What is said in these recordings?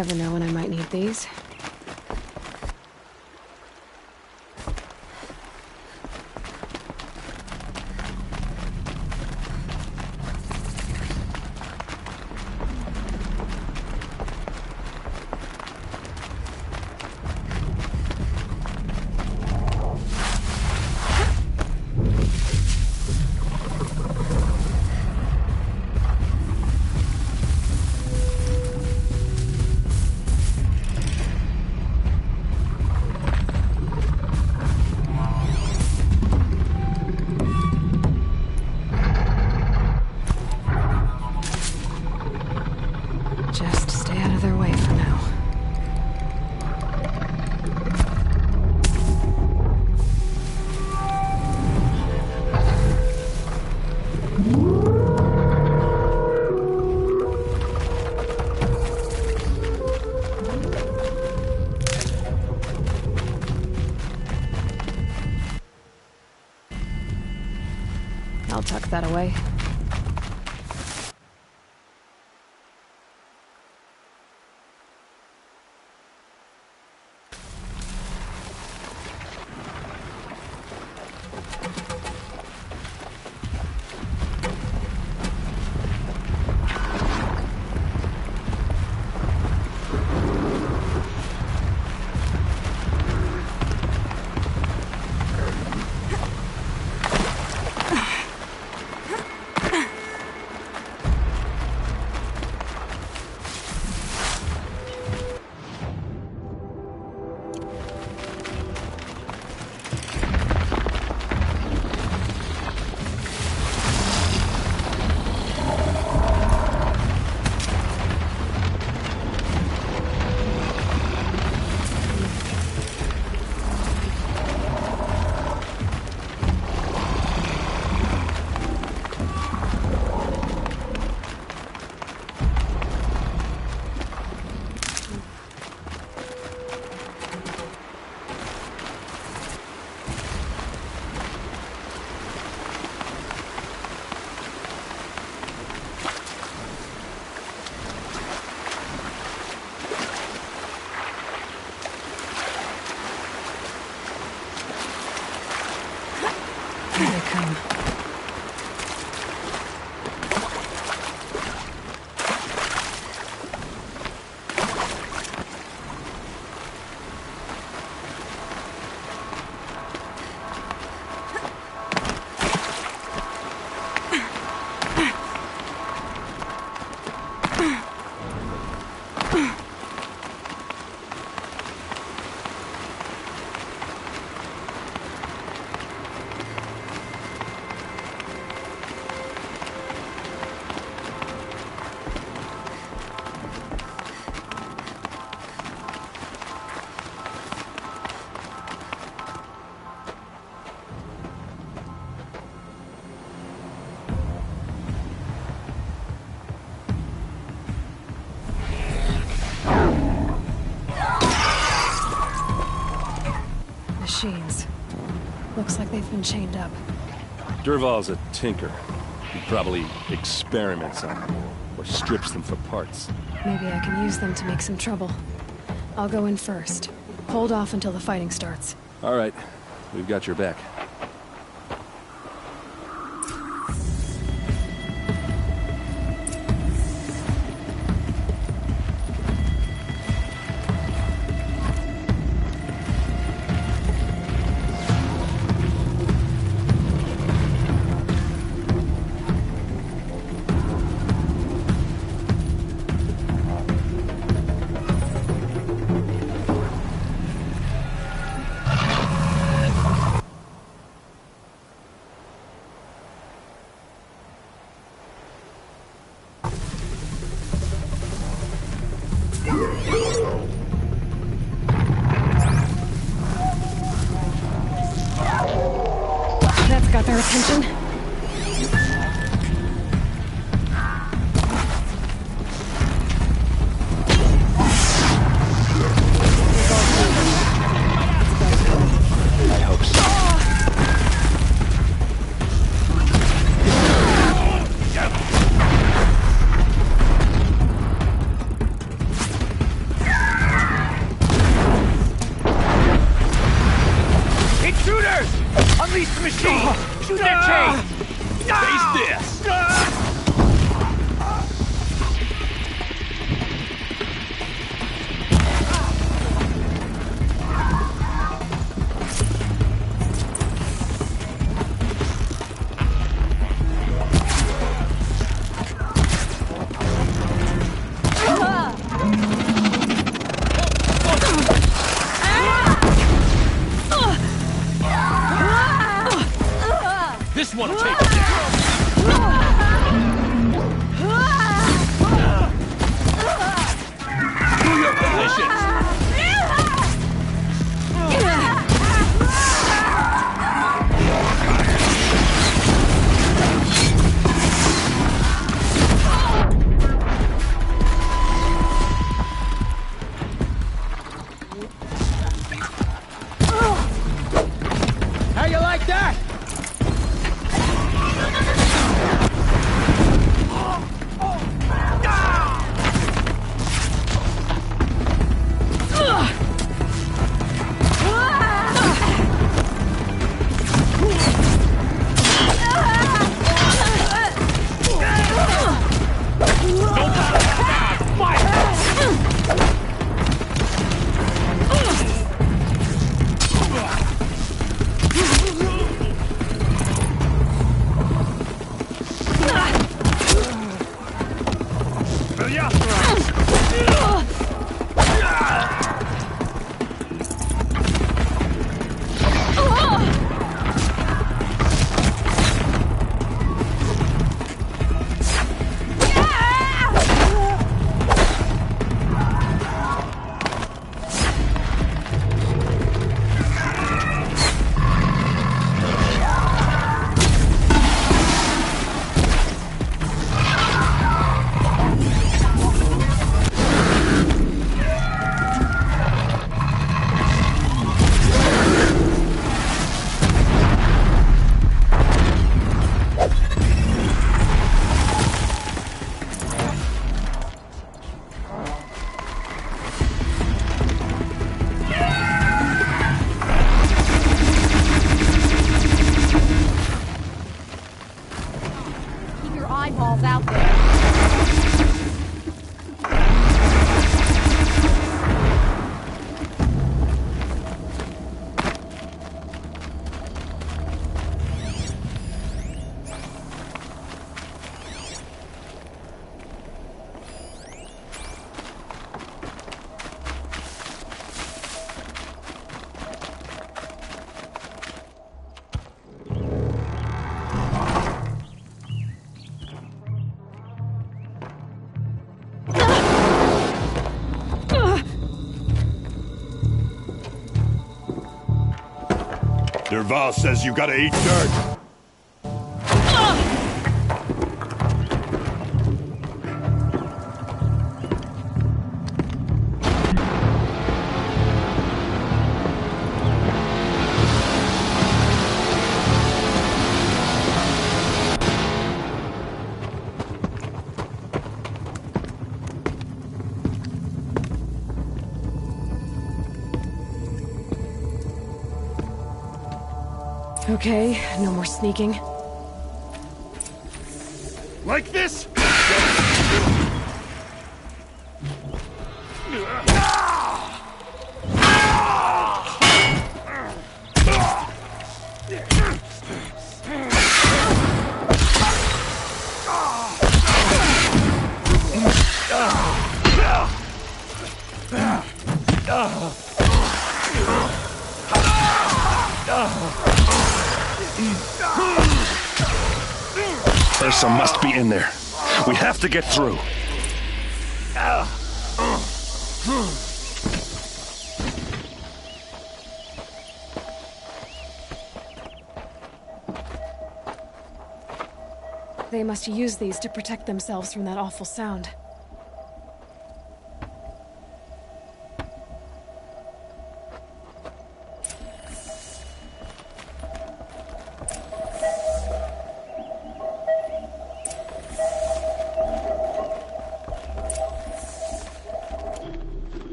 never know when I might need these. Just stay out of their way for now. I'll tuck that away. Here they come. Machines. Looks like they've been chained up. Dervahl's a tinker. He probably experiments on them, or strips them for parts. Maybe I can use them to make some trouble. I'll go in first. Hold off until the fighting starts. All right. We've got your back. That's got their attention. I hope so. Unleash the machine! Shoot that chain! Taste this! This one'll take it down! Do your positions! How you like that? Eyeballs out there. Dervahl says you gotta eat dirt. Okay, no more sneaking. Like this? Ursa must be in there. We have to get through. They must use these to protect themselves from that awful sound.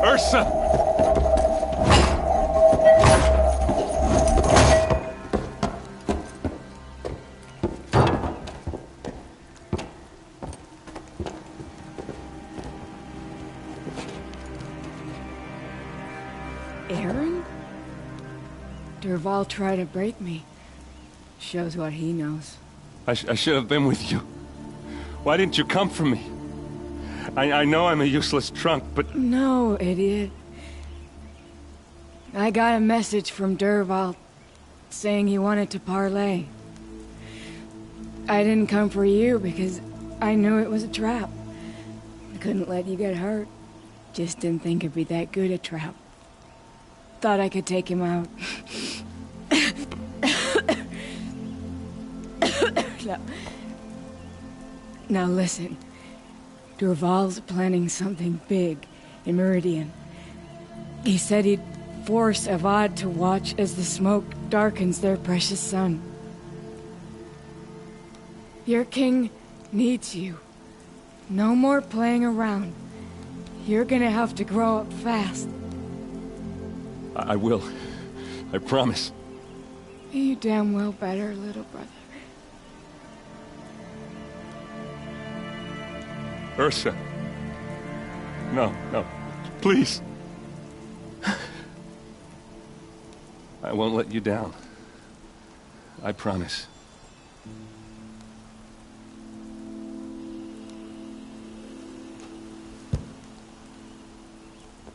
Ursa! Aaron? Dervahl tried to break me. Shows what he knows. I should have been with you. Why didn't you come for me? I know I'm a useless trunk, but... No, idiot. I got a message from Dervahl saying he wanted to parlay. I didn't come for you because I knew it was a trap. I couldn't let you get hurt. Just didn't think it'd be that good a trap. Thought I could take him out. No. Now listen. Dervahl's planning something big in Meridian. He said he'd force Avad to watch as the smoke darkens their precious sun. Your king needs you. No more playing around. You're gonna have to grow up fast. I will. I promise. You damn well better, little brother. Ursa. No, no. Please. I won't let you down. I promise.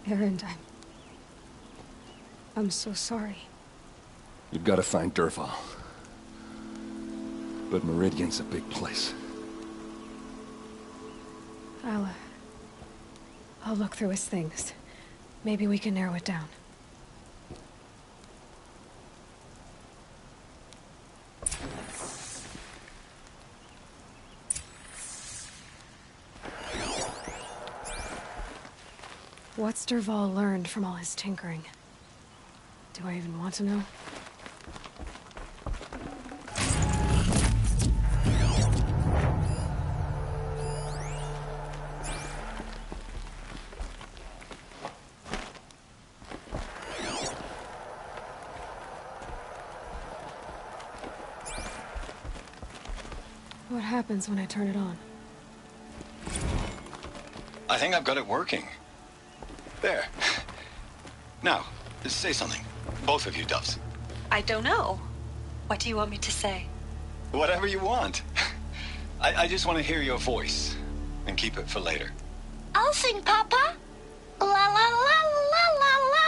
Aaron, I'm so sorry. You've got to find Dervahl. But Meridian's a big place. I'll look through his things. Maybe we can narrow it down. What's Dervahl learned from all his tinkering? Do I even want to know? What happens when I turn it on? I think I've got it working. There. Now, say something. Both of you, Doves. I don't know. What do you want me to say? Whatever you want. I just want to hear your voice. And keep it for later. I'll sing, Papa. La la la la la.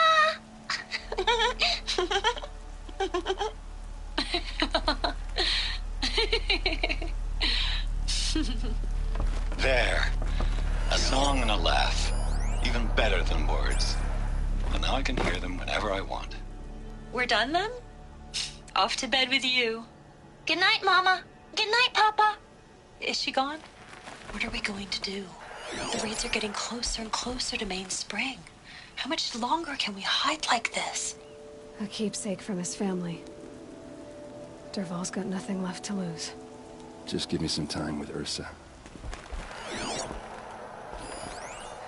There. A song and a laugh. Even better than words. And now I can hear them whenever I want. We're done then? Off to bed with you. Good night, Mama. Good night, Papa. Is she gone? What are we going to do? The raids are getting closer and closer to Mainspring. How much longer can we hide like this? A keepsake from his family. Dervahl's got nothing left to lose. Just give me some time with Ursa.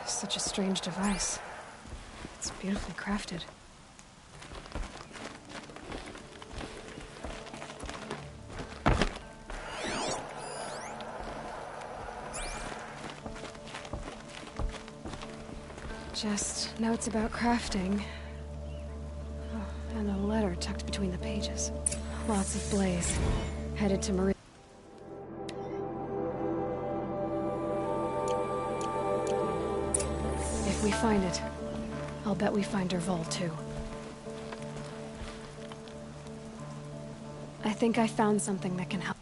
Such a strange device. It's beautifully crafted. Just notes about crafting. Oh, and a letter tucked between the pages. Lots of blaze. Headed to Marie. If we find it, I'll bet we find Dervahl too. I think I found something that can help.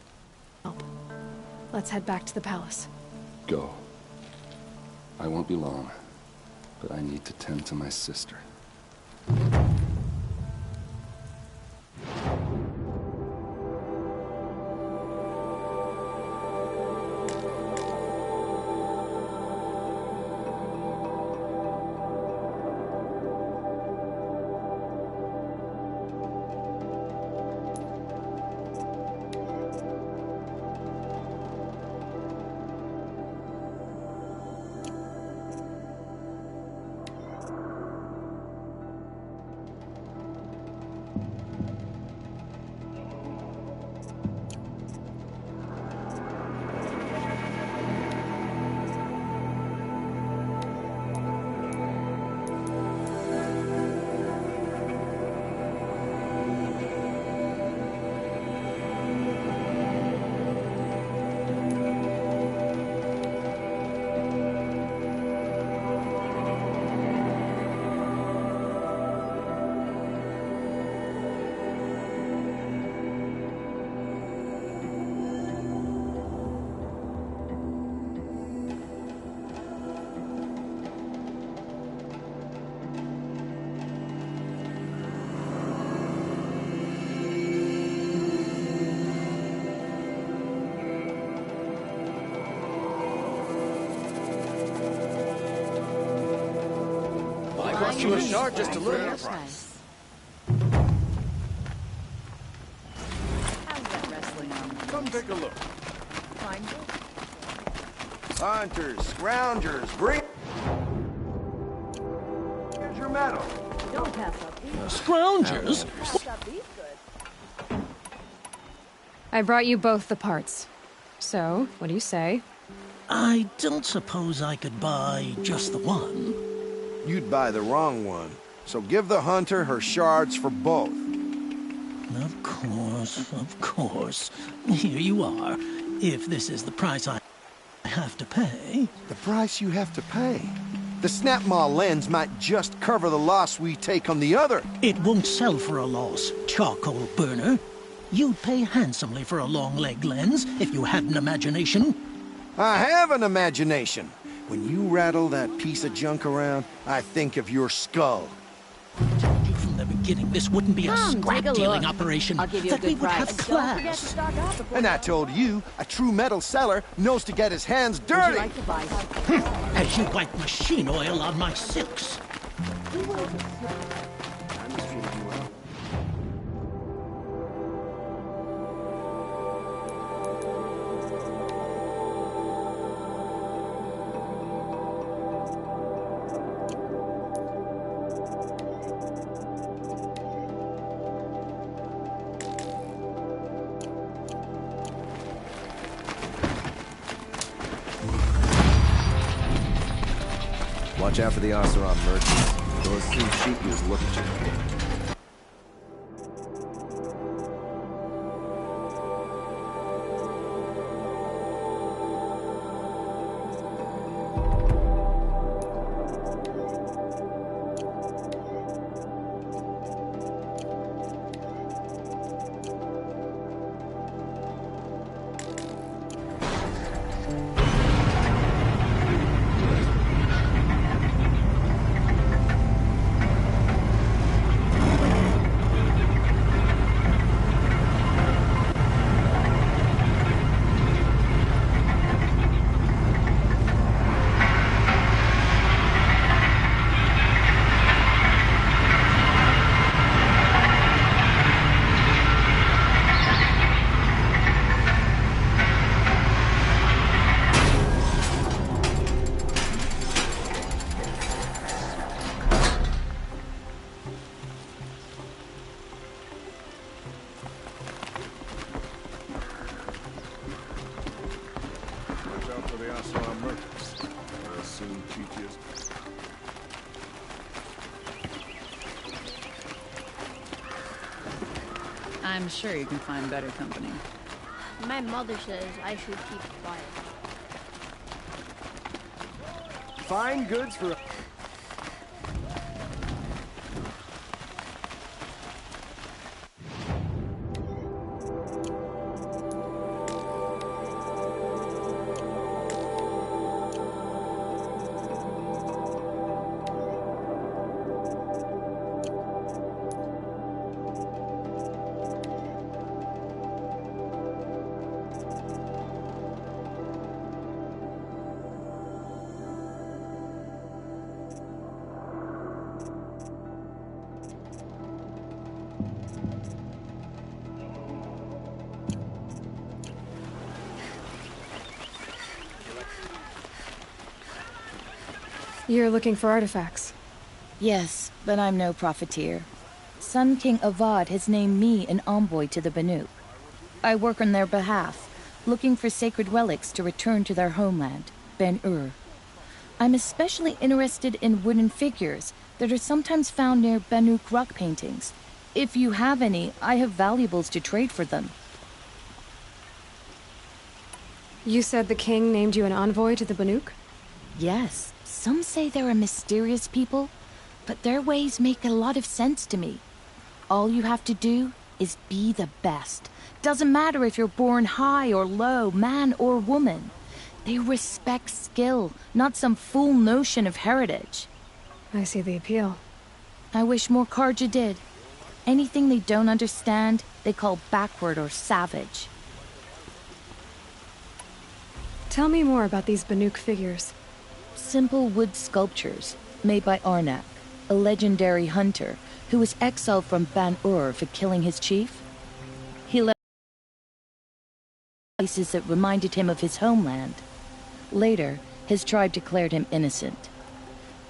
Let's head back to the palace. Go. I won't be long, but I need to tend to my sister. cost you a shard just to look. Come take a look. Hunters, scroungers, bring... Here's your medal. Scroungers? I brought you both the parts. So, what do you say? I don't suppose I could buy just the one. You'd buy the wrong one. So give the hunter her shards for both. Of course, of course. Here you are. If this is the price I have to pay. The price you have to pay? The Snapmaw lens might just cover the loss we take on the other. It won't sell for a loss, charcoal burner. You'd pay handsomely for a long-leg lens if you had an imagination. I have an imagination. When you rattle that piece of junk around, I think of your skull. I told you from the beginning this wouldn't be a Come, take a scrap-dealing look. operation. I'll give you a That we good would price. have class. And I told you, a true metal seller knows to get his hands Would you dirty. like to buy As you wipe machine oil on my silks. Watch out for the Oseram merchants. They'll as soon shoot you as look at you. I'm sure you can find better company. My mother says I should keep quiet. Fine goods for... You're looking for artifacts. Yes, but I'm no profiteer. Sun King Avad has named me an envoy to the Banuk. I work on their behalf, looking for sacred relics to return to their homeland, Ben-Ur. I'm especially interested in wooden figures that are sometimes found near Banuk rock paintings. If you have any, I have valuables to trade for them. You said the king named you an envoy to the Banuk? Yes, some say they're a mysterious people, but their ways make a lot of sense to me. All you have to do is be the best. Doesn't matter if you're born high or low, man or woman. They respect skill, not some fool notion of heritage. I see the appeal. I wish more Carja did. Anything they don't understand, they call backward or savage. Tell me more about these Banuk figures. Simple wood sculptures, made by Arnak. a legendary hunter who was exiled from Ban-Ur for killing his chief. He left places that reminded him of his homeland. Later, his tribe declared him innocent.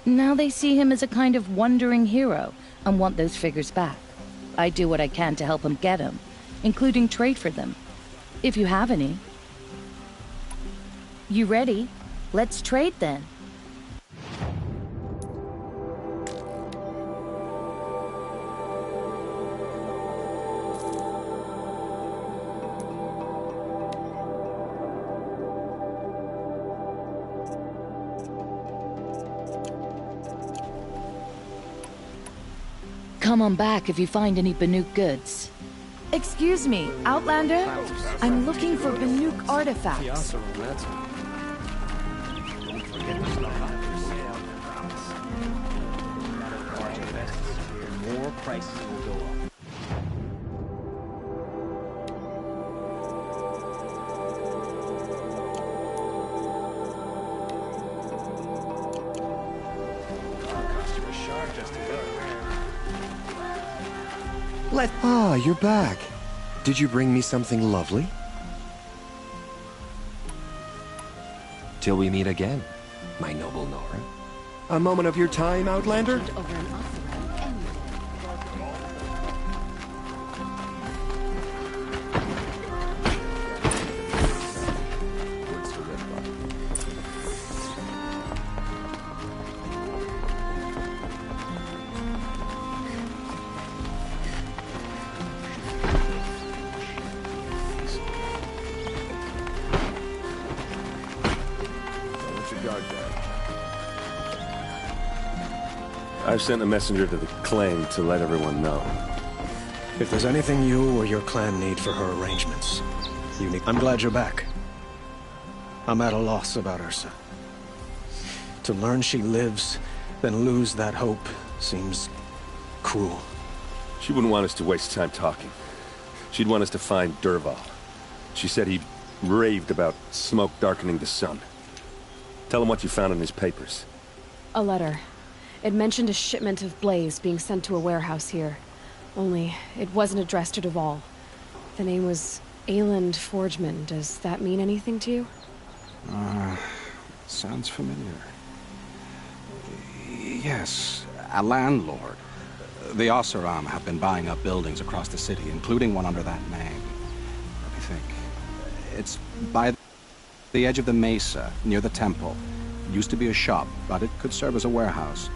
Now they see him as a kind of wandering hero and want those figures back. I do what I can to help him get them, including trade for them, if you have any. You ready? Let's trade then. Come on back if you find any Banuk goods. Excuse me, Outlander? I'm looking for Banuk artifacts. More prices will go up. Ah, you're back. Did you bring me something lovely? Till we meet again, my noble Nora. A moment of your time, Outlander? I've sent a messenger to the claim to let everyone know. If there's anything you or your clan need for her arrangements, you need... I'm glad you're back. I'm at a loss about Ursa. To learn she lives, then lose that hope, seems cruel. She wouldn't want us to waste time talking. She'd want us to find Dervahl. She said he raved about smoke darkening the sun. Tell him what you found in his papers. A letter. It mentioned a shipment of blaze being sent to a warehouse here. Only, it wasn't addressed to Dervahl. The name was Ayland Forgeman. Does that mean anything to you? Sounds familiar. Yes, a landlord. The Oseram have been buying up buildings across the city, including one under that name. Let me think. It's by the edge of the mesa, near the temple. It used to be a shop, but it could serve as a warehouse.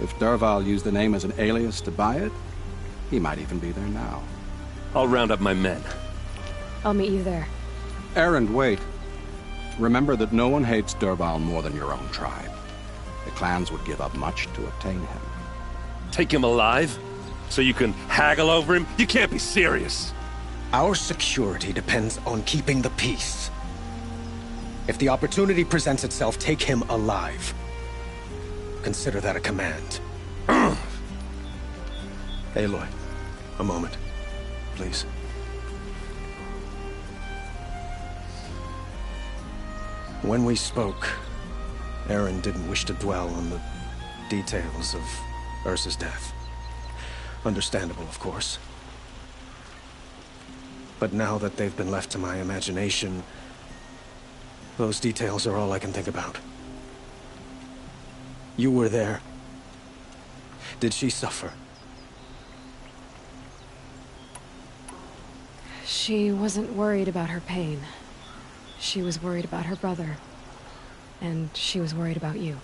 If Dervahl used the name as an alias to buy it, he might even be there now. I'll round up my men. I'll meet you there. Erend, wait. Remember that no one hates Dervahl more than your own tribe. The clans would give up much to obtain him. Take him alive? So you can haggle over him? You can't be serious. Our security depends on keeping the peace. If the opportunity presents itself, take him alive. Consider that a command. Aloy, a moment, please. When we spoke, Erend didn't wish to dwell on the details of Ursa's death. Understandable, of course. But now that they've been left to my imagination, those details are all I can think about. You were there. Did she suffer? She wasn't worried about her pain. She was worried about her brother. And she was worried about you.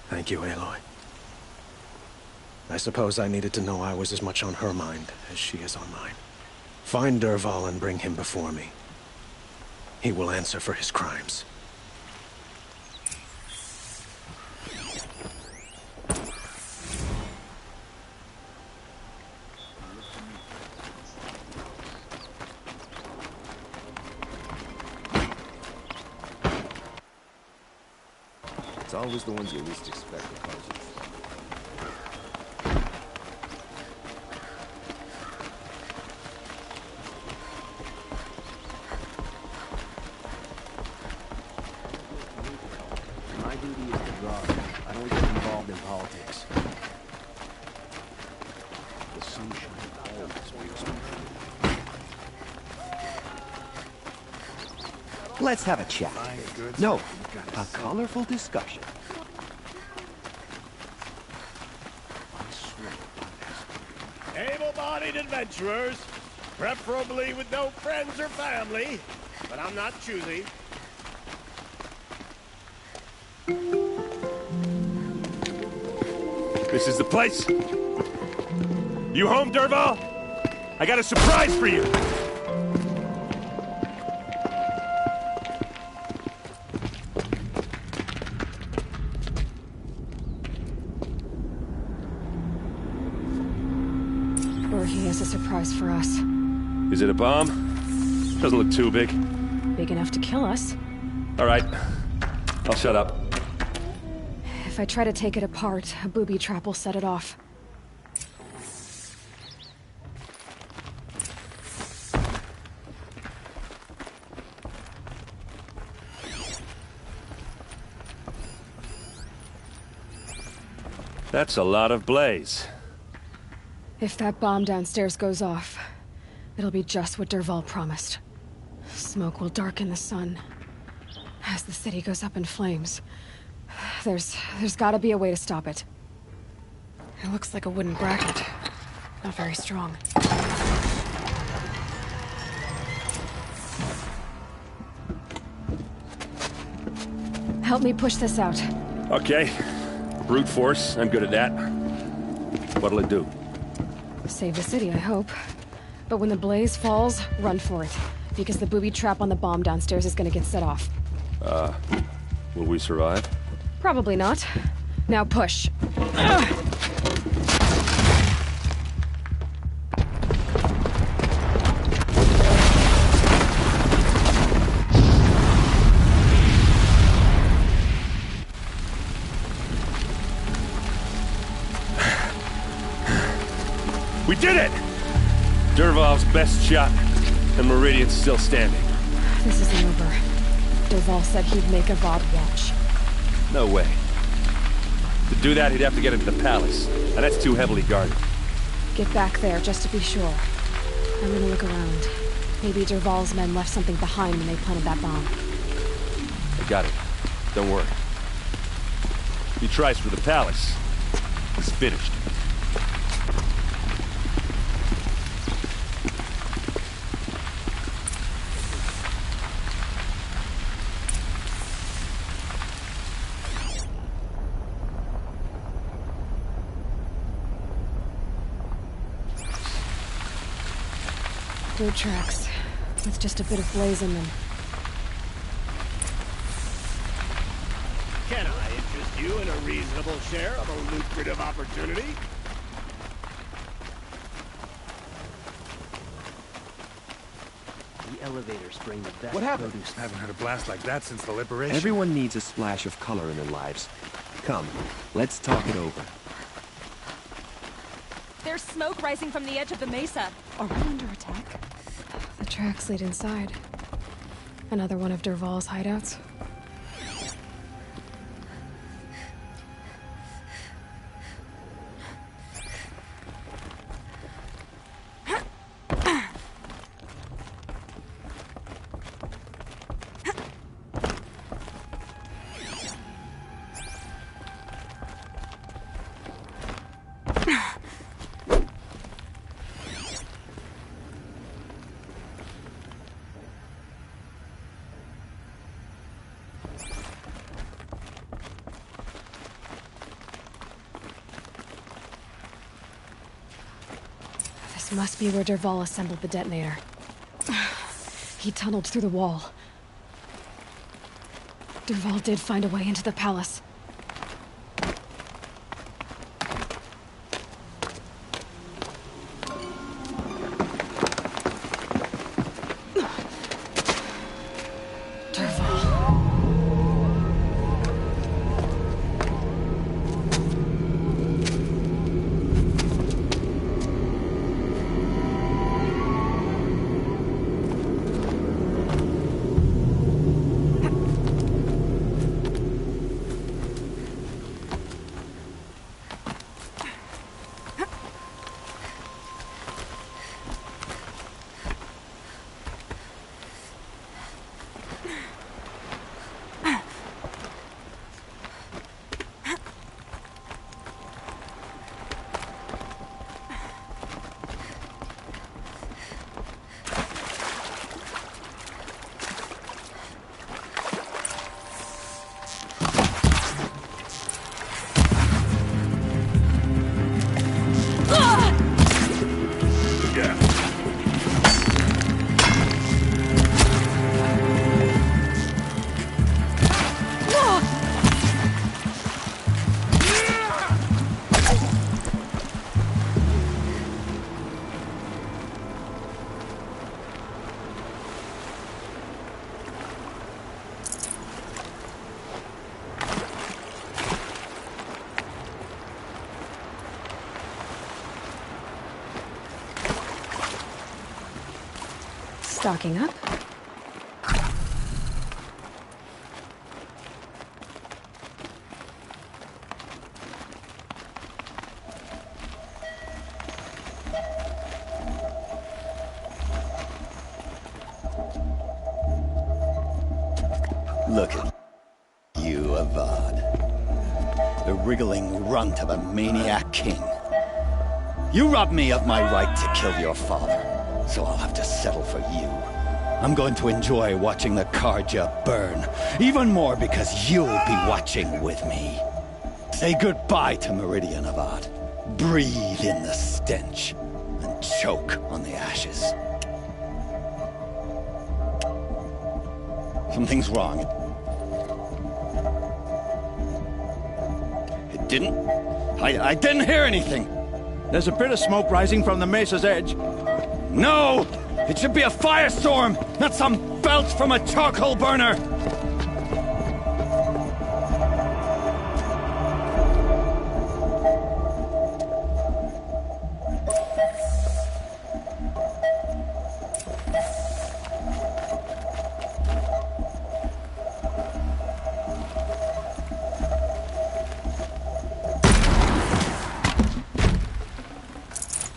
Thank you, Aloy. I suppose I needed to know I was as much on her mind as she is on mine. Find Dervahl and bring him before me. He will answer for his crimes. It's always the ones you least expect that cause you. My duty is to guard. I don't get involved in politics. Let's have a chat. No, a colorful discussion. Able-bodied adventurers, preferably with no friends or family, but I'm not choosy. This is the place? You home, Dervahl? I got a surprise for you! Or he has a surprise for us. Is it a bomb? Doesn't look too big. Big enough to kill us. All right. I'll shut up. If I try to take it apart, a booby trap will set it off. That's a lot of blaze. If that bomb downstairs goes off, it'll be just what Dervahl promised. Smoke will darken the sun. As the city goes up in flames, there's gotta be a way to stop it. It looks like a wooden bracket. Not very strong. Help me push this out. Okay. Brute force, I'm good at that. What'll it do? Save the city, I hope. But when the blaze falls, run for it. Because the booby trap on the bomb downstairs is gonna get set off. Will we survive? Probably not. Now push. We did it! Dervahl's best shot, and Meridian's still standing. This isn't over. Dervahl said he'd make Avad watch. No way. To do that, he'd have to get into the palace, and that's too heavily guarded. Get back there, just to be sure. I'm gonna look around. Maybe Dervahl's men left something behind when they planted that bomb. I got it. Don't worry. If he tries for the palace, he's finished. Dirt tracks, with just a bit of blaze in them. Can I interest you in a reasonable share of a lucrative opportunity? The elevators bring the best What happened? produce. I haven't had a blast like that since the liberation. Everyone needs a splash of color in their lives. Come, let's talk it over. There's smoke rising from the edge of the mesa. Are we under attack? The tracks lead inside. Another one of Dervahl's hideouts. This must be where Dervahl assembled the detonator. He tunneled through the wall. Dervahl did find a way into the palace. stocking up. Look at you, Avad. The wriggling runt of a maniac king. You robbed me of my right to kill your father, so I'll have to settle for you. I'm going to enjoy watching the Carja burn, even more because you'll be watching with me. Say goodbye to Meridian, Avad. Breathe in the stench, and choke on the ashes. Something's wrong. It didn't? I didn't hear anything. There's a bit of smoke rising from the mesa's edge. No! It should be a firestorm, not some belch from a charcoal burner!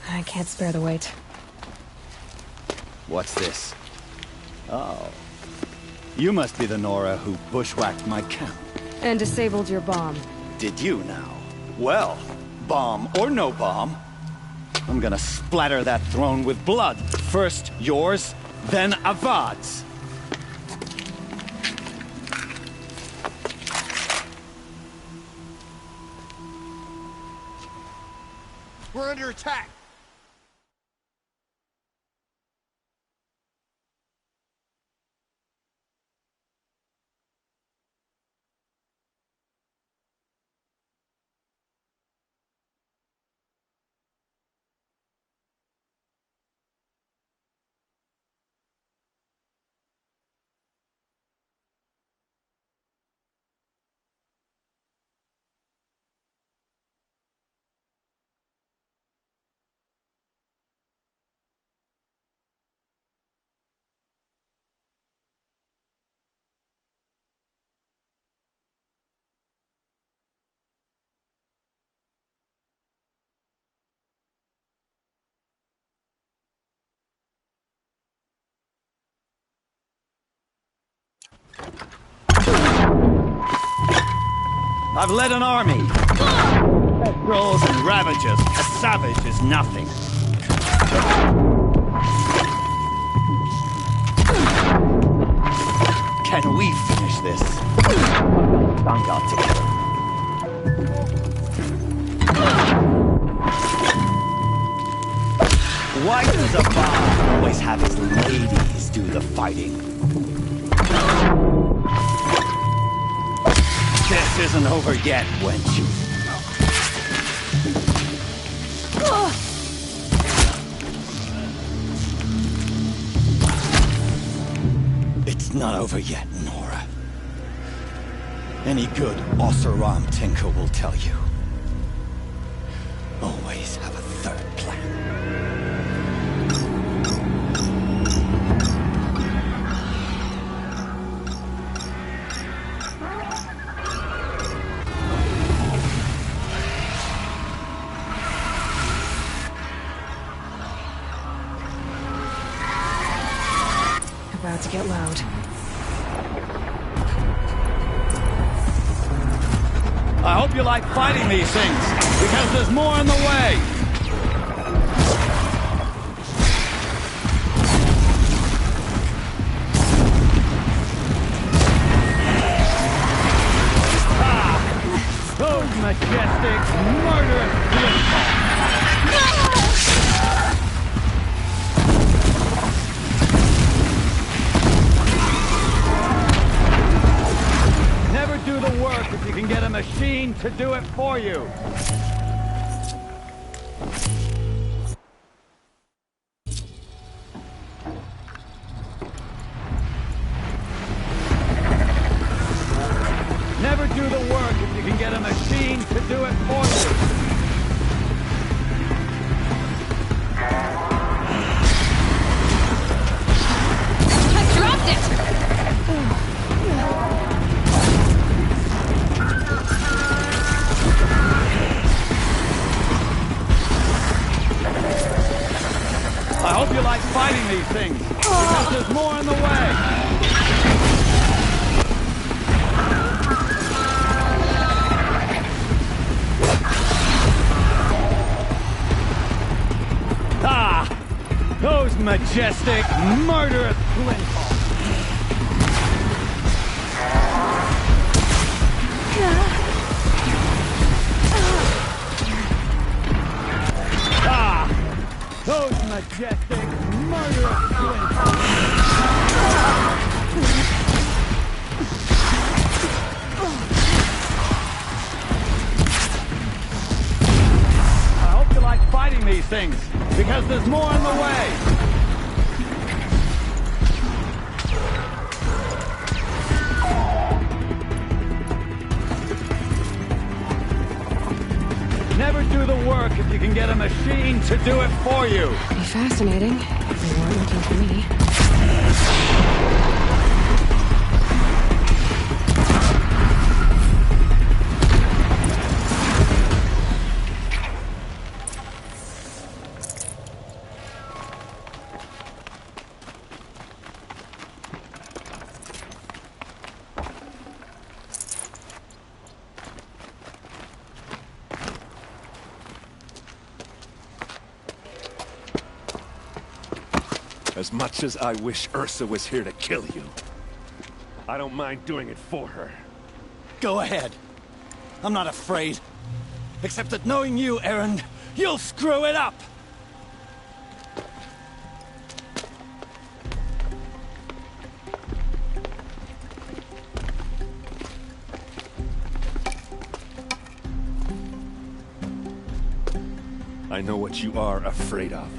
I can't spare the weight. What's this? Oh. You must be the Nora who bushwhacked my camp. And disabled your bomb. Did you now? Well, bomb or no bomb, I'm gonna splatter that throne with blood. First yours, then Avad's. We're under attack! I've led an army. Trolls and ravagers. A savage is nothing. Can we finish this? Sun God together. Why does a Avad always have his ladies do the fighting? This isn't over yet, wench. It's not over yet, Nora. Any good Oseram tinker will tell you. Always have a third plan. About to get loud. I hope you like fighting these things, because there's more in the way! Ah! Those majestic, murderous blitzballs! Do the work if you can get a machine to do it for you. Never do the work if you can get a machine to do it for you. hope you like fighting these things, because there's more in the way. Ah! Those majestic, murderous flintballs! Those majestic, murderous flintballs! I hope you like fighting these things, because there's more in the way! Never do the work if you can get a machine to do it for you. Be fascinating if they weren't looking for me. As much as I wish Ursa was here to kill you, I don't mind doing it for her. Go ahead. I'm not afraid. Except that knowing you, Erend, you'll screw it up! I know what you are afraid of.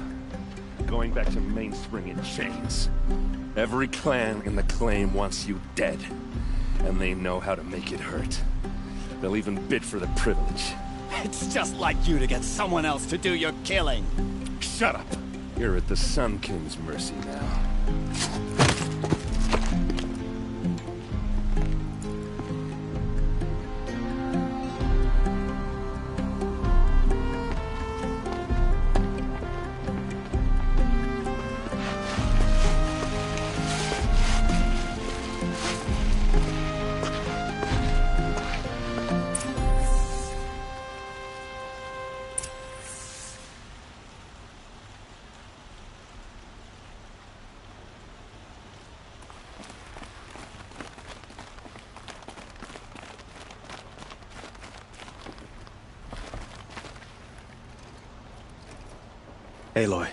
Going back to Mainspring in chains. Every clan in the Claim wants you dead, and they know how to make it hurt. They'll even bid for the privilege. It's just like you to get someone else to do your killing. Shut up! You're at the Sun King's mercy now. Aloy,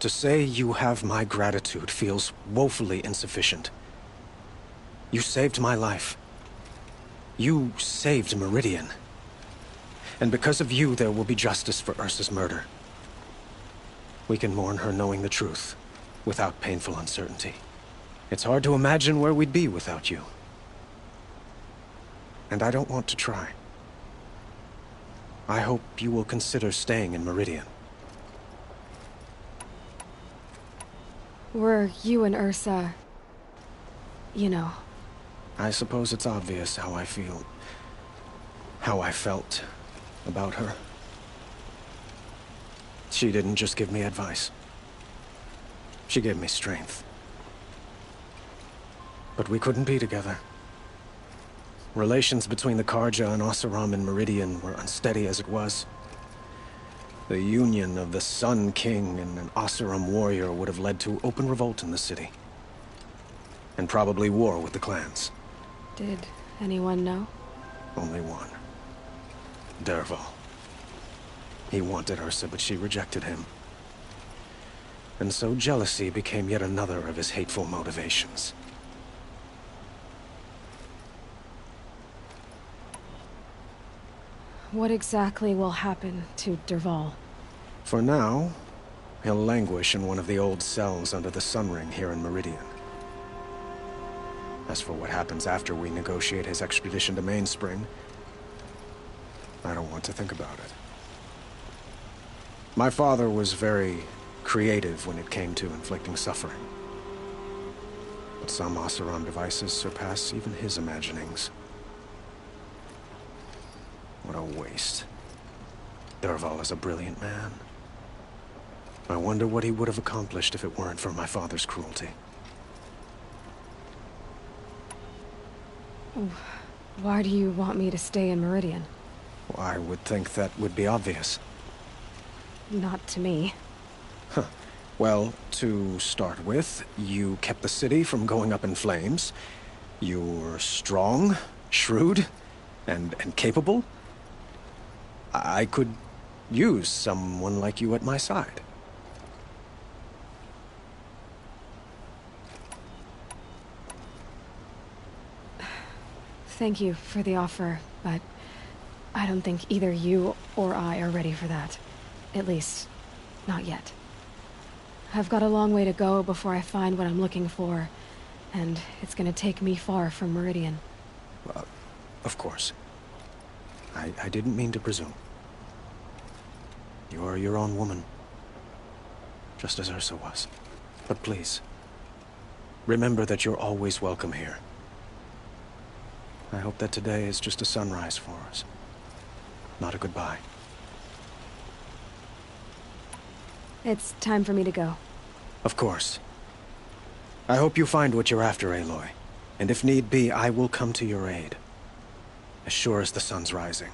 to say you have my gratitude feels woefully insufficient. You saved my life. You saved Meridian. And because of you, there will be justice for Ursa's murder. We can mourn her knowing the truth, without painful uncertainty. It's hard to imagine where we'd be without you. And I don't want to try. I hope you will consider staying in Meridian. Were you and Ursa... you know... I suppose it's obvious how I feel... how I felt about her. She didn't just give me advice. She gave me strength. But we couldn't be together. Relations between the Carja and Oseram and Meridian were unsteady as it was. The union of the Sun King and an Oseram warrior would have led to open revolt in the city. And probably war with the clans. Did anyone know? Only one. Dervahl. He wanted Ursa, but she rejected him. And so jealousy became yet another of his hateful motivations. What exactly will happen to Dervahl? For now, he'll languish in one of the old cells under the Sun Ring here in Meridian. As for what happens after we negotiate his extradition to Mainspring, I don't want to think about it. My father was very creative when it came to inflicting suffering. But some Oseram devices surpass even his imaginings. What a waste. Dervahl is a brilliant man. I wonder what he would have accomplished if it weren't for my father's cruelty. Why do you want me to stay in Meridian? Well, I would think that would be obvious. Not to me. Huh. Well, to start with, you kept the city from going up in flames. You were strong, shrewd, and capable. I could use someone like you at my side. Thank you for the offer, but I don't think either you or I are ready for that. At least, not yet. I've got a long way to go before I find what I'm looking for, and it's gonna take me far from Meridian. Well, of course. I didn't mean to presume. You're your own woman, just as Ursa was. But please, remember that you're always welcome here. I hope that today is just a sunrise for us, not a goodbye. It's time for me to go. Of course. I hope you find what you're after, Aloy. And if need be, I will come to your aid. As sure as the sun's rising.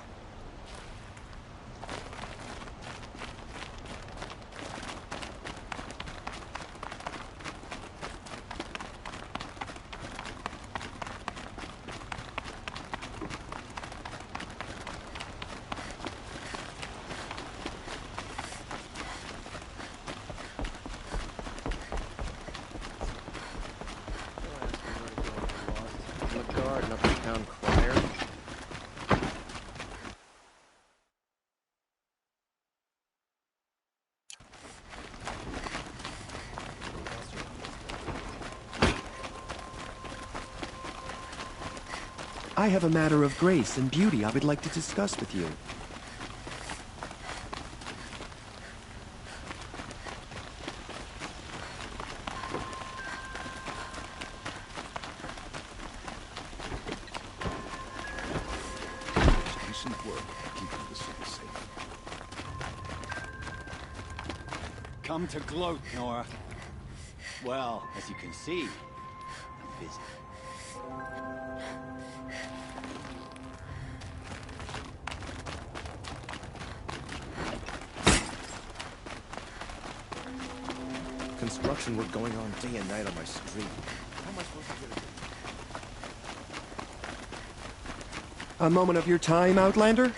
I have a matter of grace and beauty I would like to discuss with you. Decent work keeping the city safe. Come to gloat, Nora. Well, as you can see, I'm busy. Construction work going on day and night on my street. How am I supposed to get it? A moment of your time, Outlander?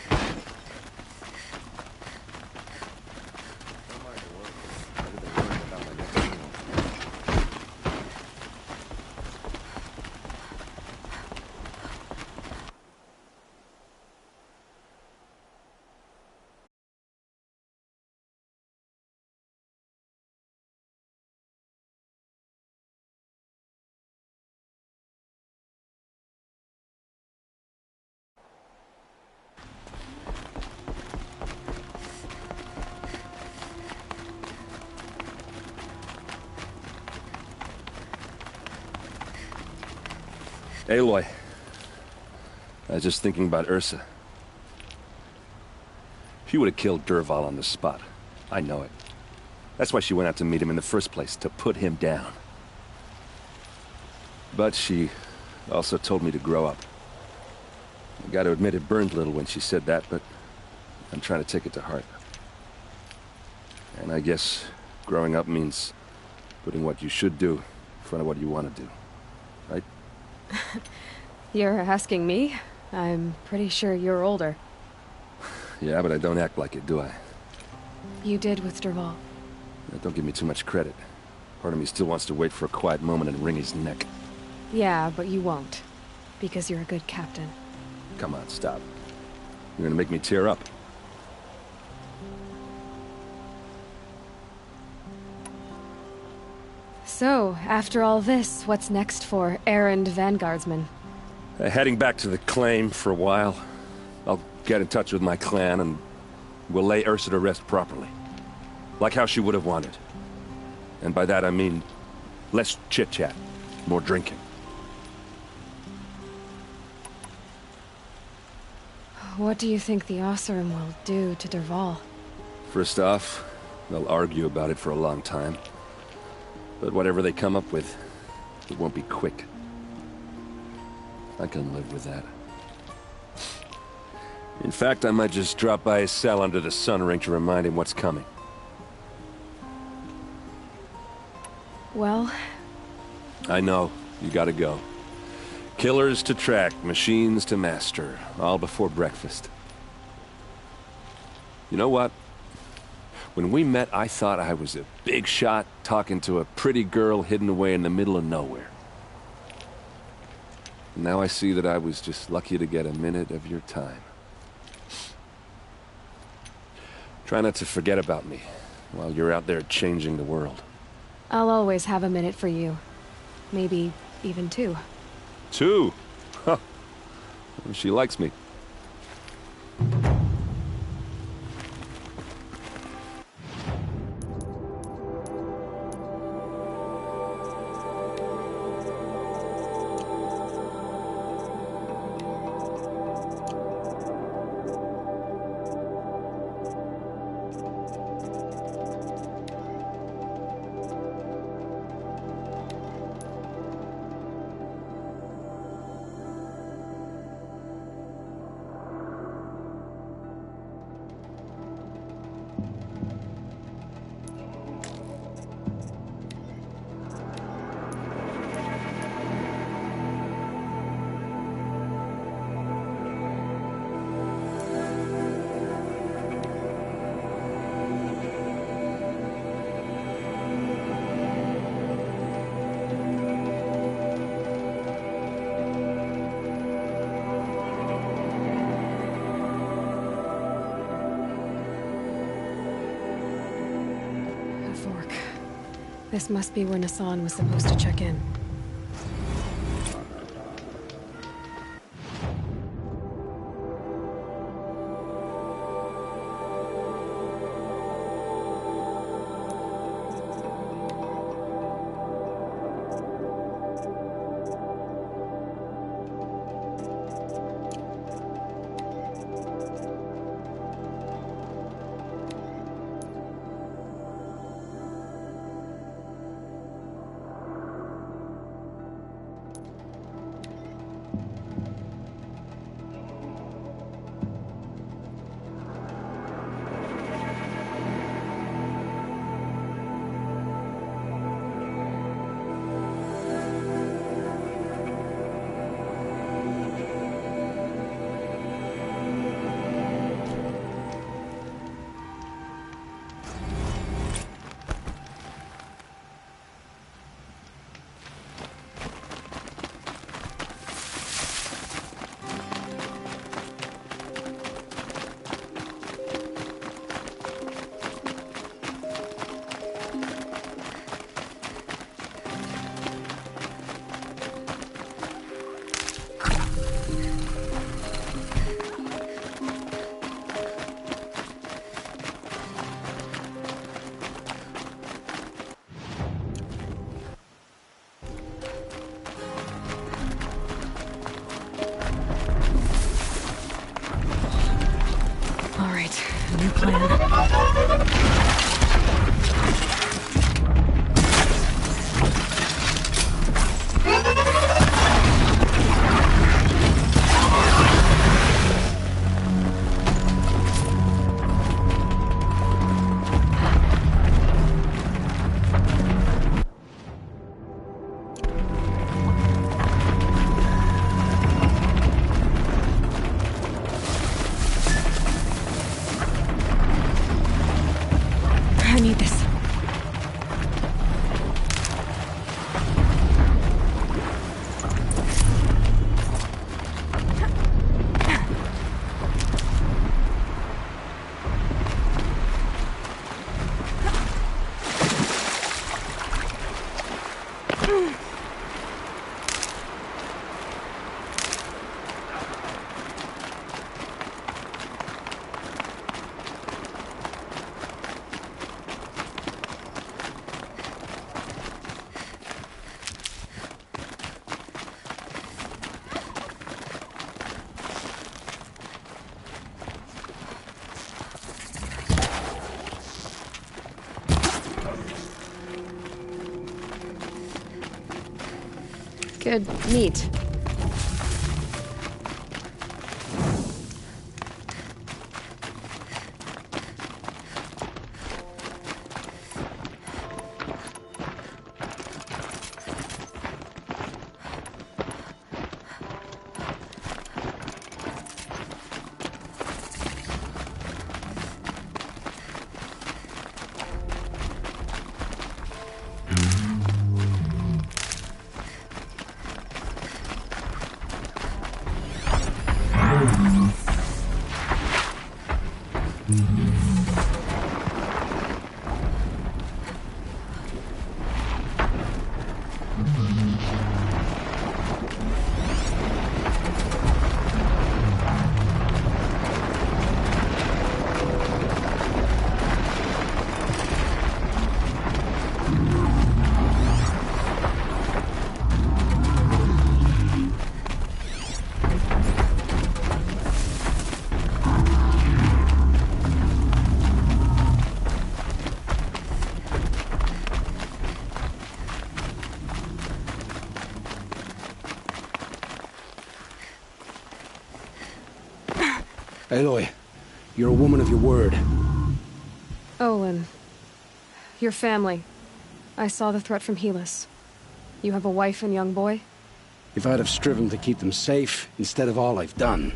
Aloy, I was just thinking about Ursa. She would have killed Dervahl on the spot. I know it. That's why she went out to meet him in the first place, to put him down. But she also told me to grow up. I gotta admit it burned a little when she said that, but I'm trying to take it to heart. And I guess growing up means putting what you should do in front of what you want to do, right? You're asking me? I'm pretty sure you're older. Yeah, but I don't act like it, do I? You did with Dervahl. Don't give me too much credit. Part of me still wants to wait for a quiet moment and wring his neck. Yeah, but you won't. Because you're a good captain. Come on, stop. You're gonna make me tear up. So, after all this, what's next for Errand Vanguardsman? Heading back to the claim for a while. I'll get in touch with my clan and we'll lay Ursa to rest properly. Like how she would have wanted. And by that I mean less chit-chat, more drinking. What do you think the Oseram will do to Dervahl? First off, They'll argue about it for a long time. But whatever they come up with, it won't be quick. I can live with that. In fact, I might just drop by his cell under the sun ring to remind him what's coming. Well... I know. You gotta go. Killers to track, machines to master, all before breakfast. You know what? When we met, I thought I was a big shot talking to a pretty girl hidden away in the middle of nowhere. And now I see that I was just lucky to get a minute of your time. Try not to forget about me while you're out there changing the world. I'll always have a minute for you. Maybe even 2. 2? Huh. She likes me. This must be where Nassan was supposed to check in. New plan. I need this. Good meat. Aloy, you're a woman of your word. Olin. Your family. I saw the threat from Helis. You have a wife and young boy? If I'd have striven to keep them safe, instead of all I've done.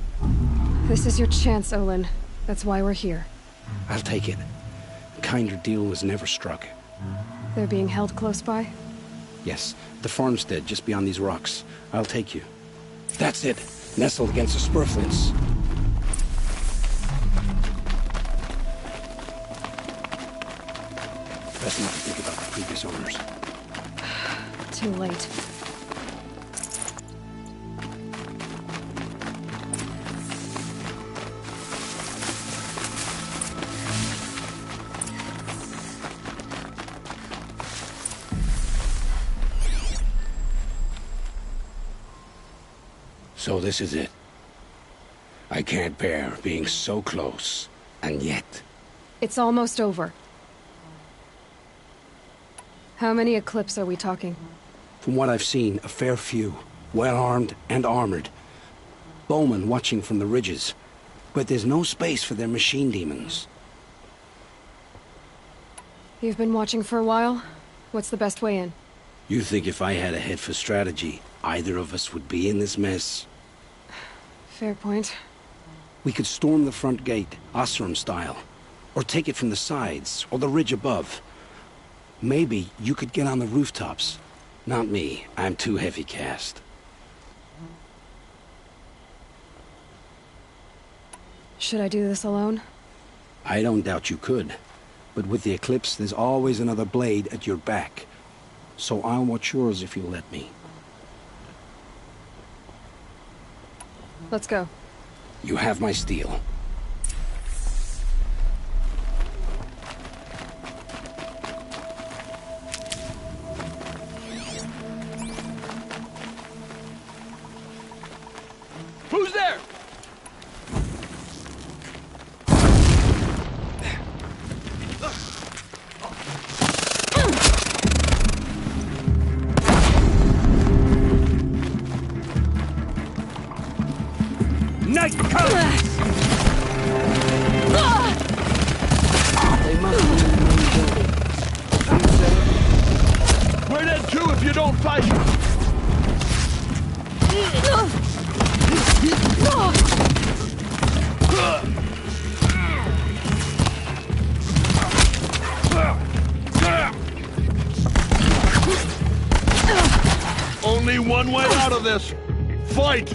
This is your chance, Olin. That's why we're here. I'll take it. A kinder deal was never struck. They're being held close by? Yes, the farmstead just beyond these rocks. I'll take you. That's it. Nestled against the spurflints. Best not to think about the previous owners. Too late. So this is it. I can't bear being so close, and yet... It's almost over. How many Eclipse are we talking? From what I've seen, a fair few. Well-armed and armored. Bowmen watching from the ridges. But there's no space for their machine demons. You've been watching for a while? What's the best way in? You think if I had a head for strategy, either of us would be in this mess? Fair point. We could storm the front gate, Oseram style. Or take it from the sides, or the ridge above. Maybe you could get on the rooftops. Not me. I'm too heavy cast. Should I do this alone? I don't doubt you could. But with the Eclipse, there's always another blade at your back. So I'll watch yours if you let me. Let's go. You have my steel. Who's there? Night comes! They must be in the main building. We're dead too if you don't fight. Only one way out of this. Fight!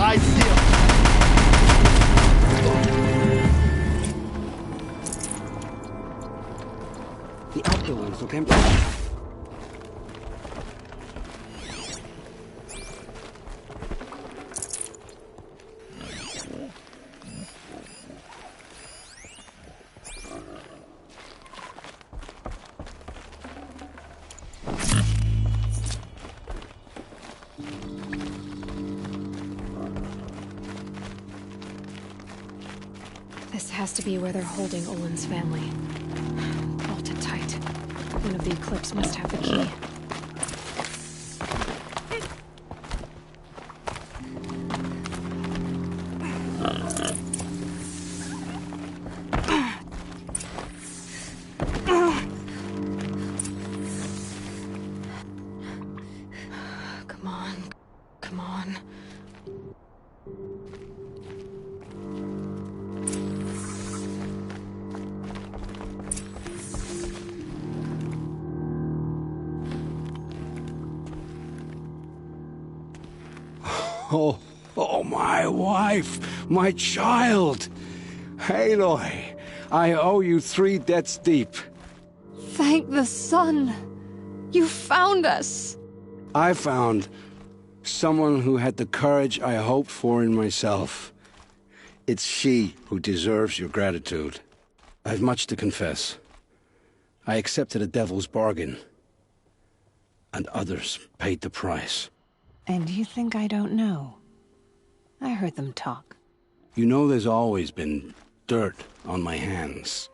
I see him. This has to be where they're holding Olin's family. Bolted tight. One of the Eclipse must have the key. Come on. Come on. Oh, my wife, my child. Aloy, I owe you 3 debts deep. Thank the sun! You found us! I found someone who had the courage I hoped for in myself. It's she who deserves your gratitude. I've much to confess. I accepted a devil's bargain, and others paid the price. And you think I don't know? I heard them talk. You know there's always been dirt on my hands.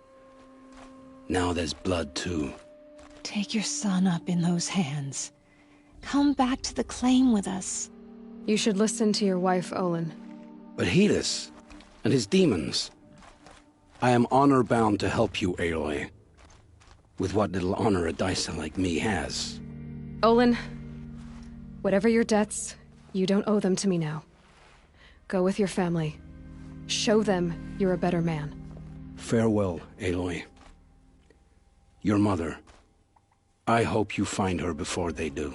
Now there's blood, too. Take your son up in those hands. Come back to the claim with us. You should listen to your wife, Olin. But Helis and his demons. I am honor-bound to help you, Aloy. With what little honor a Dysa like me has. Olin, whatever your debts, you don't owe them to me now. Go with your family. Show them you're a better man. Farewell, Aloy. Your mother. I hope you find her before they do.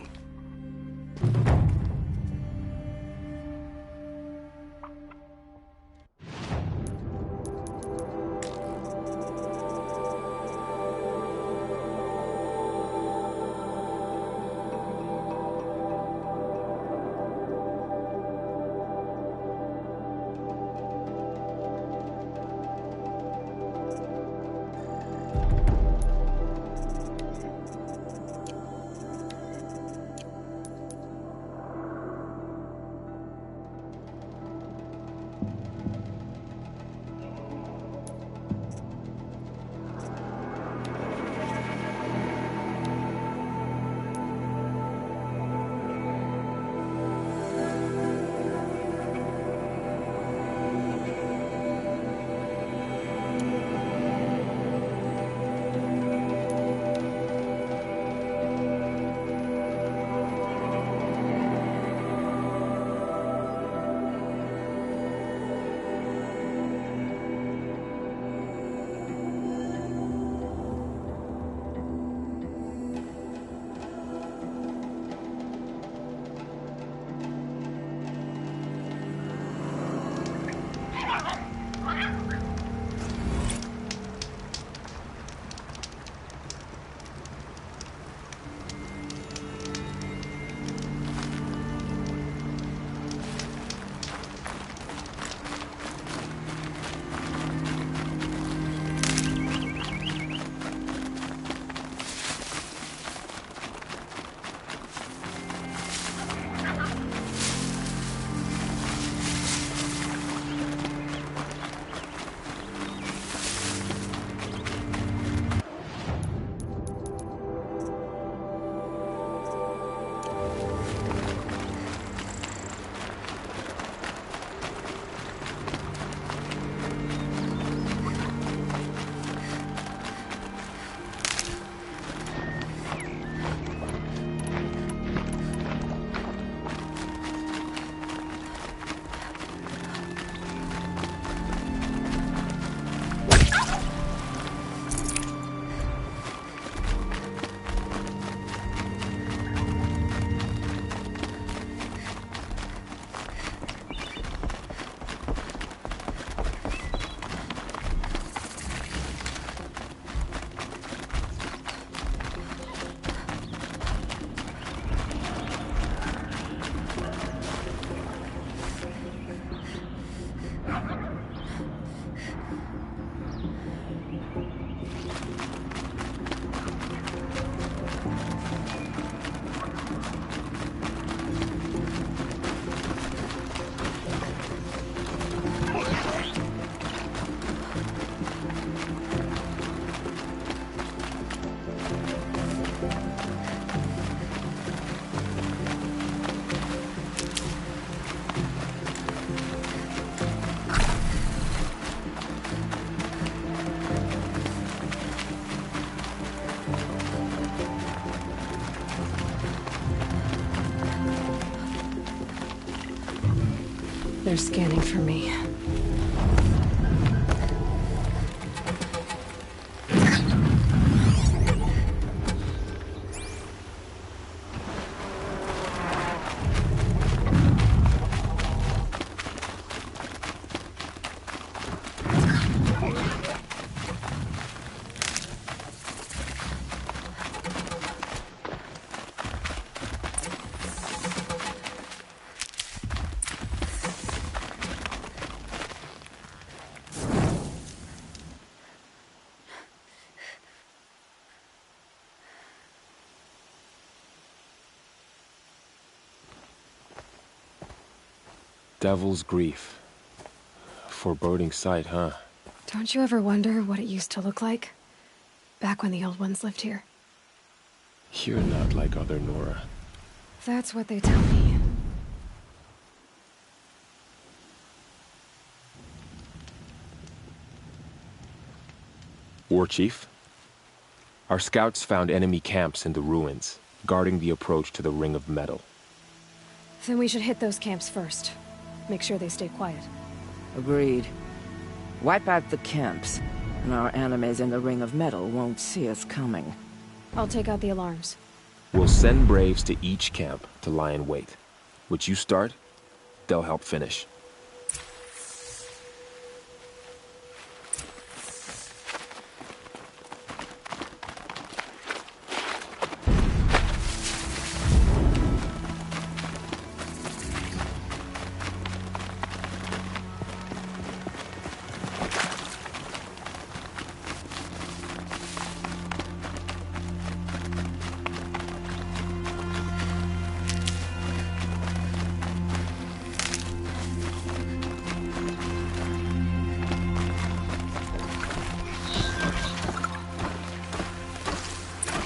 They're scanning for me. Devil's Grief. Foreboding sight, huh? Don't you ever wonder what it used to look like? Back when the old ones lived here. You're not like other Nora. That's what they tell me. War Chief? Our scouts found enemy camps in the ruins, guarding the approach to the Ring of Metal. Then we should hit those camps first. Make sure they stay quiet. Agreed. Wipe out the camps, and our enemies in the Ring of Metal won't see us coming. I'll take out the alarms. We'll send Braves to each camp to lie in wait. Which you start, they'll help finish.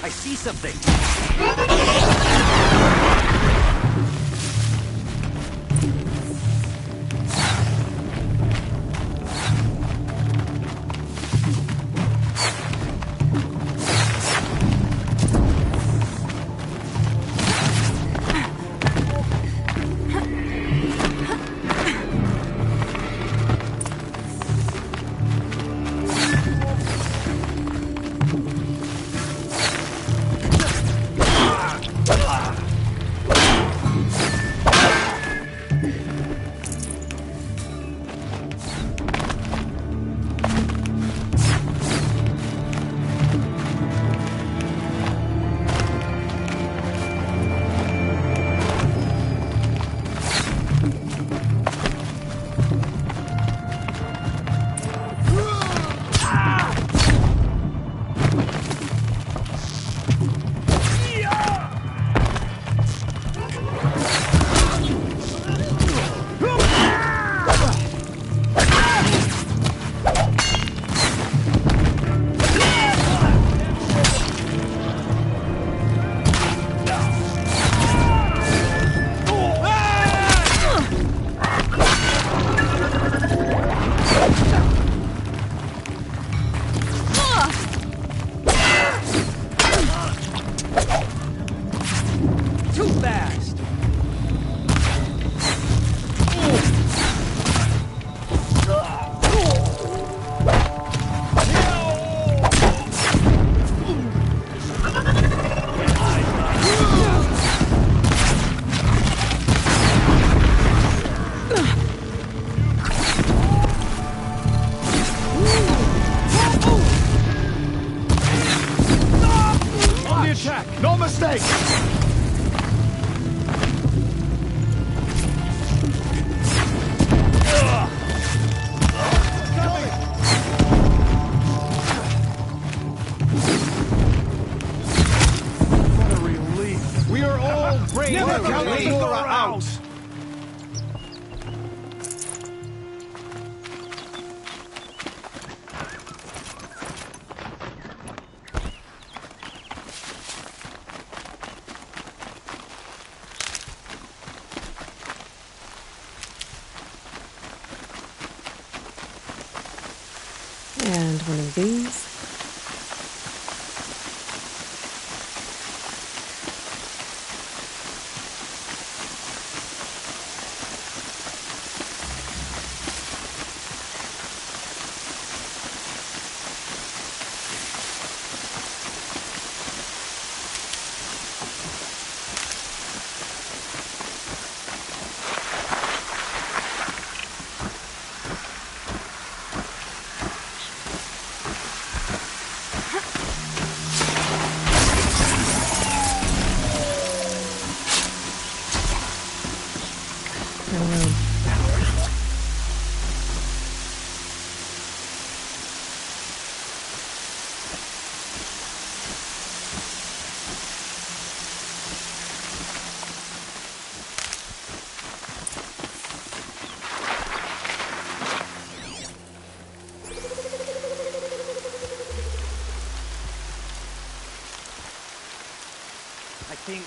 I see something! No mistake! What a relief! We are all brave! Never count Nora out! And one of these. I think...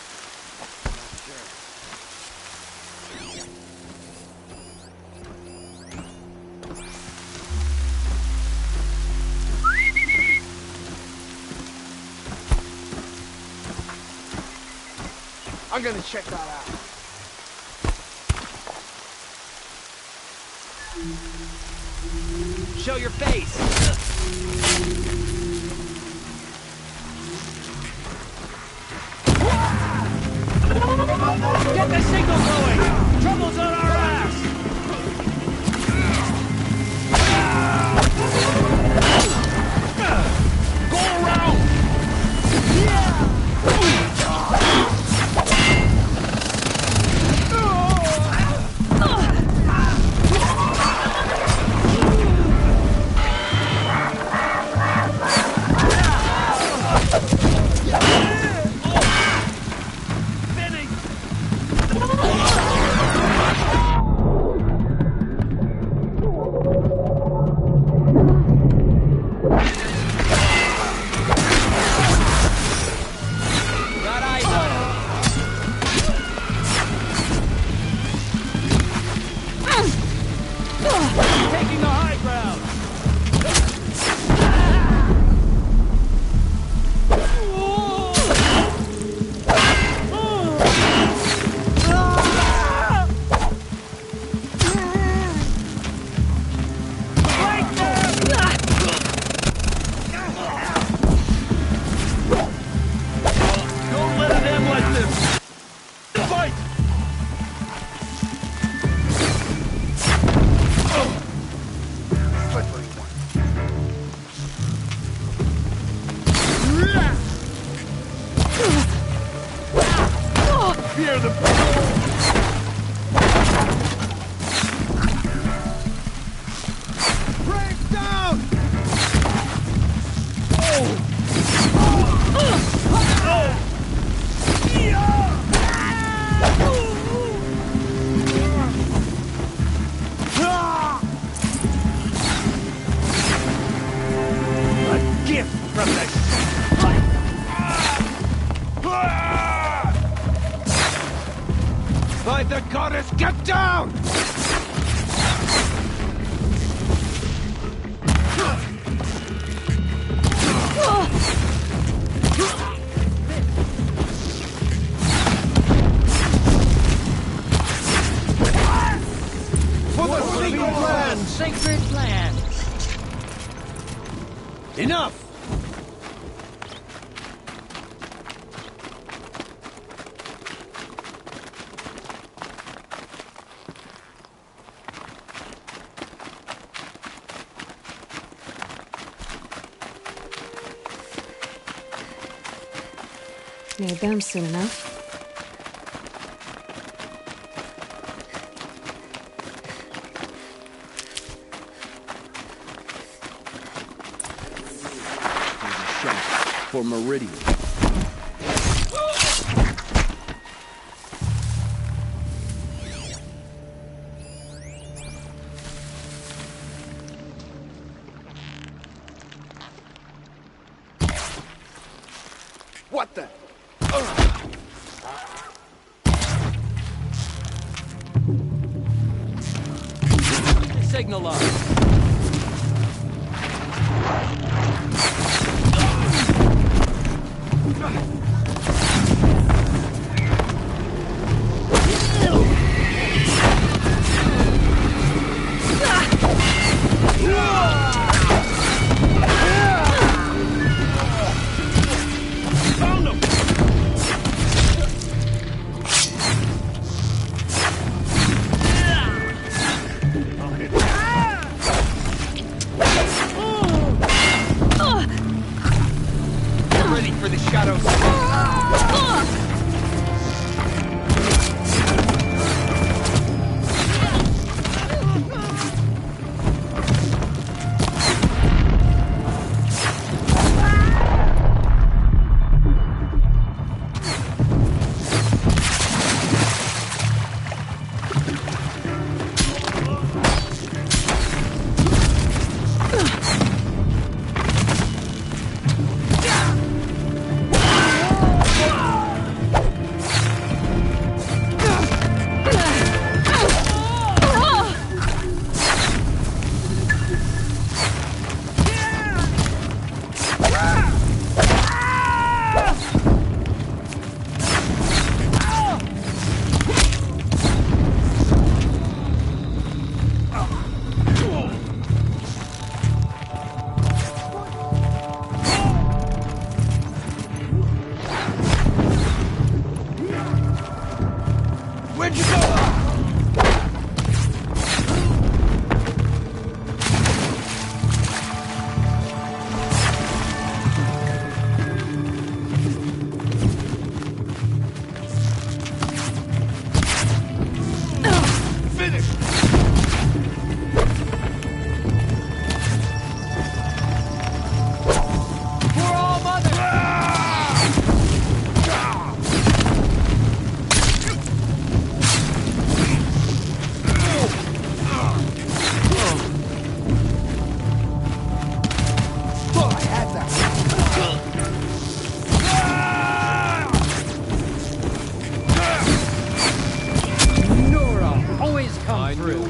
I'm gonna check that out. Show your face! Get the signal going! Trouble's on our ass! Go around! Taking the high ground! Don't let it end like this! Fight! Fear the Break down! A gift from the By the goddess, get down! For the sacred land! Sacred land! Enough! Made them soon enough. For Meridian. What the? Signal up! Found him!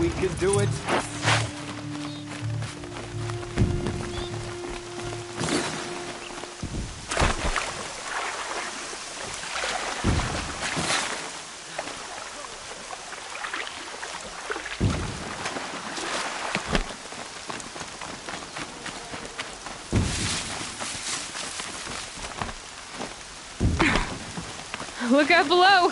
we can do it. Look out below!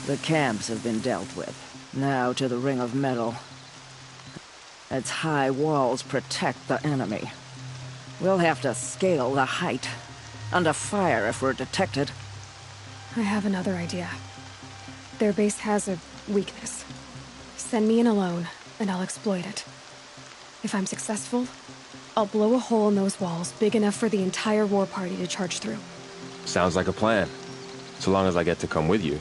The camps have been dealt with. Now to the Ring of Metal. Its high walls protect the enemy. We'll have to scale the height. Under fire if we're detected. I have another idea. Their base has a weakness. Send me in alone, and I'll exploit it. If I'm successful, I'll blow a hole in those walls big enough for the entire war party to charge through. Sounds like a plan. So long as I get to come with you.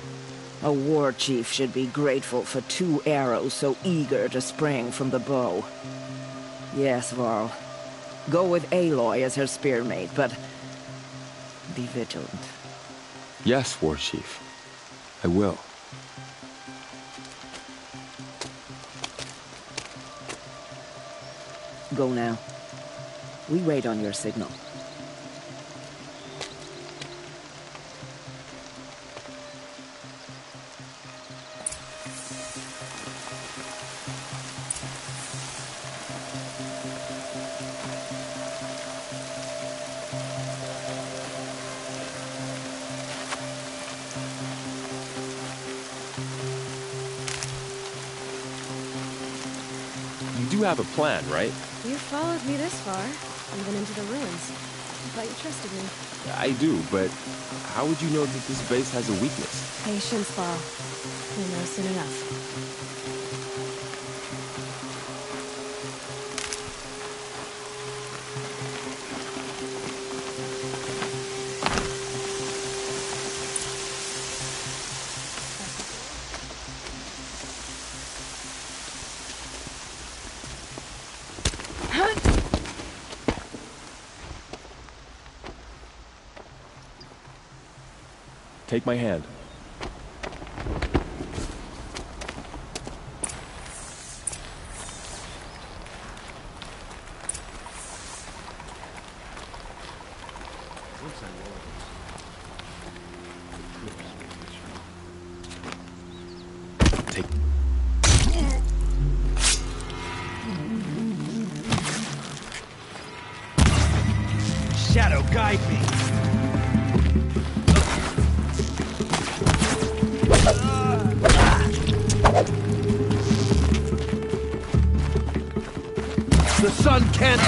A war chief should be grateful for 2 arrows so eager to spring from the bow. Yes, Varl. Go with Aloy as her spearmate, but be vigilant. Yes, War Chief. I will. Go now. We wait on your signal. You do have a plan, right? You followed me this far, even into the ruins. I thought you trusted me. I do, but how would you know that this base has a weakness? Patience, Varl. You'll know soon enough. Take my hand. Take. Shadow, guide me. The sun can't...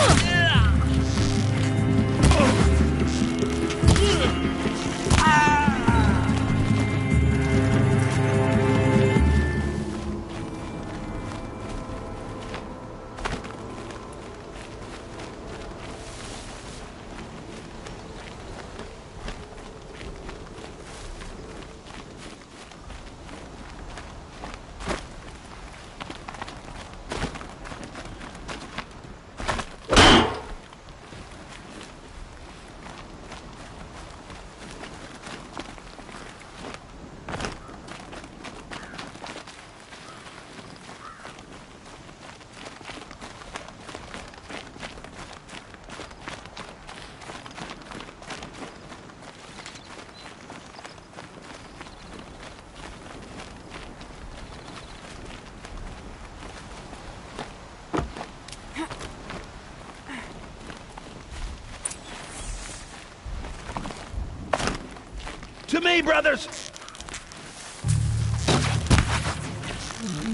To me, brothers!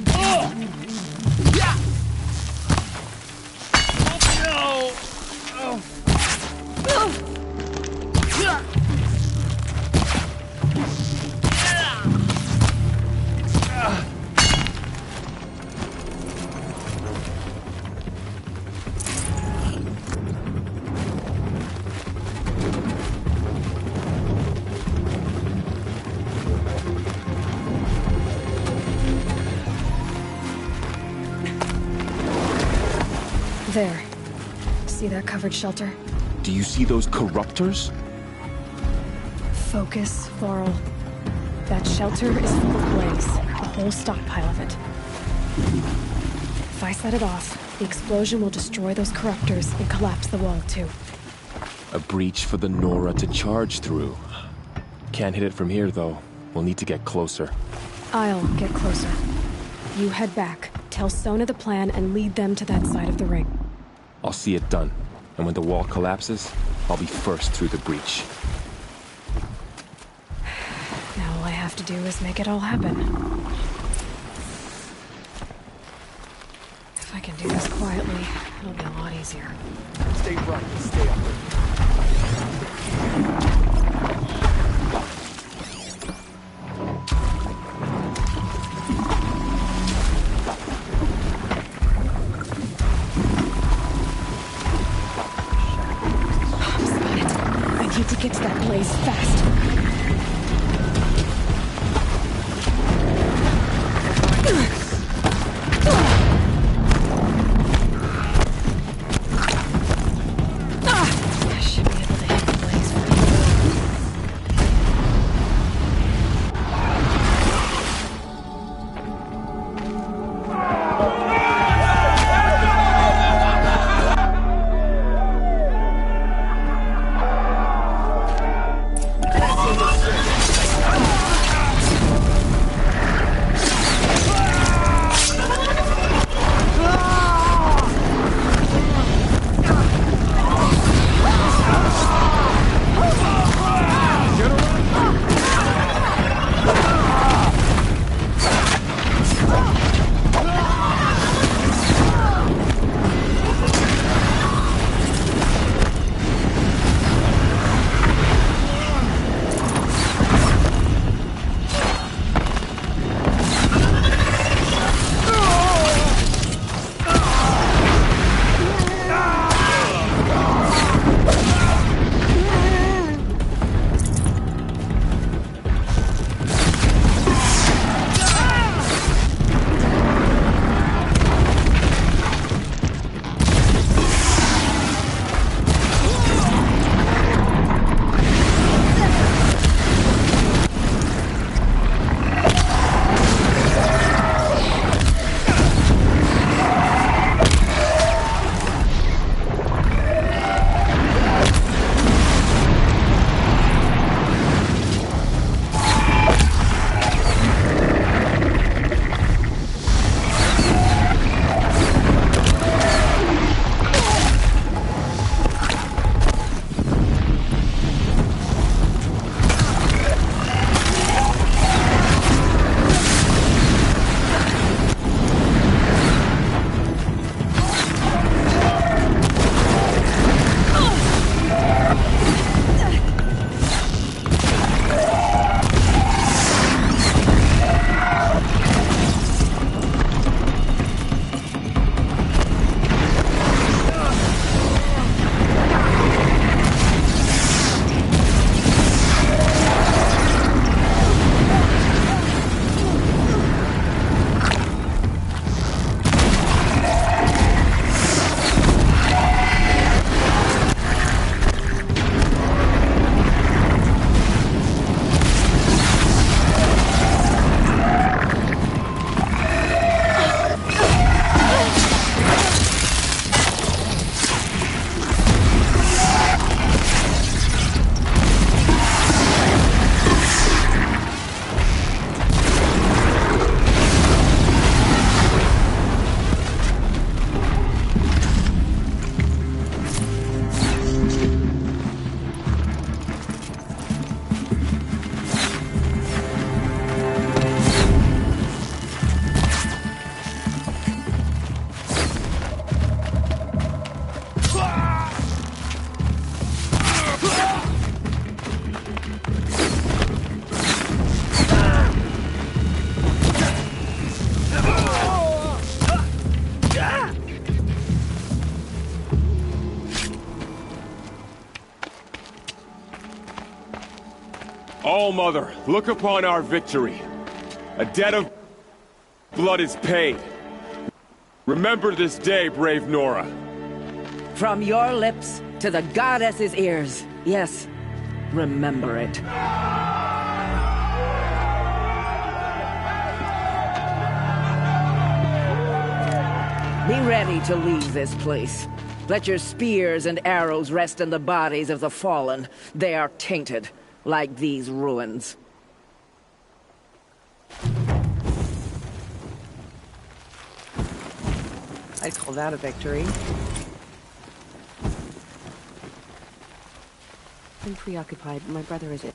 Oh! Yeah! There. See that covered shelter? Do you see those corruptors? Focus, Varl. That shelter is full of blaze. A whole stockpile of it. If I set it off, the explosion will destroy those corruptors and collapse the wall, too. A breach for the Nora to charge through. Can't hit it from here, though. We'll need to get closer. I'll get closer. You head back, tell Sona the plan, and lead them to that side of the ring. I'll see it done. And when the wall collapses, I'll be first through the breach. Now all I have to do is make it all happen. If I can do this quietly, it'll be a lot easier. Stay right, stay up. I need to get to that blaze fast. I should be able to hit the blaze pretty All-Mother, look upon our victory. A debt of blood is paid. Remember this day, brave Nora. From your lips to the goddess's ears. Yes, remember it. Be ready to leave this place. Let your spears and arrows rest in the bodies of the fallen. They are tainted, like these ruins. I'd call that a victory. I'm preoccupied. My brother is ill.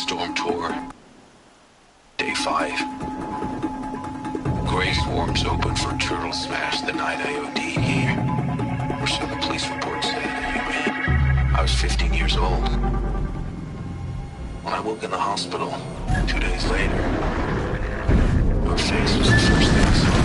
Storm Tour. Day 5. Gray swarms open for Turtle Smash the night I OD'd here. Or so the police report said, anyway. I was 15 years old. When I woke in the hospital, 2 days later, your face was the first thing I saw.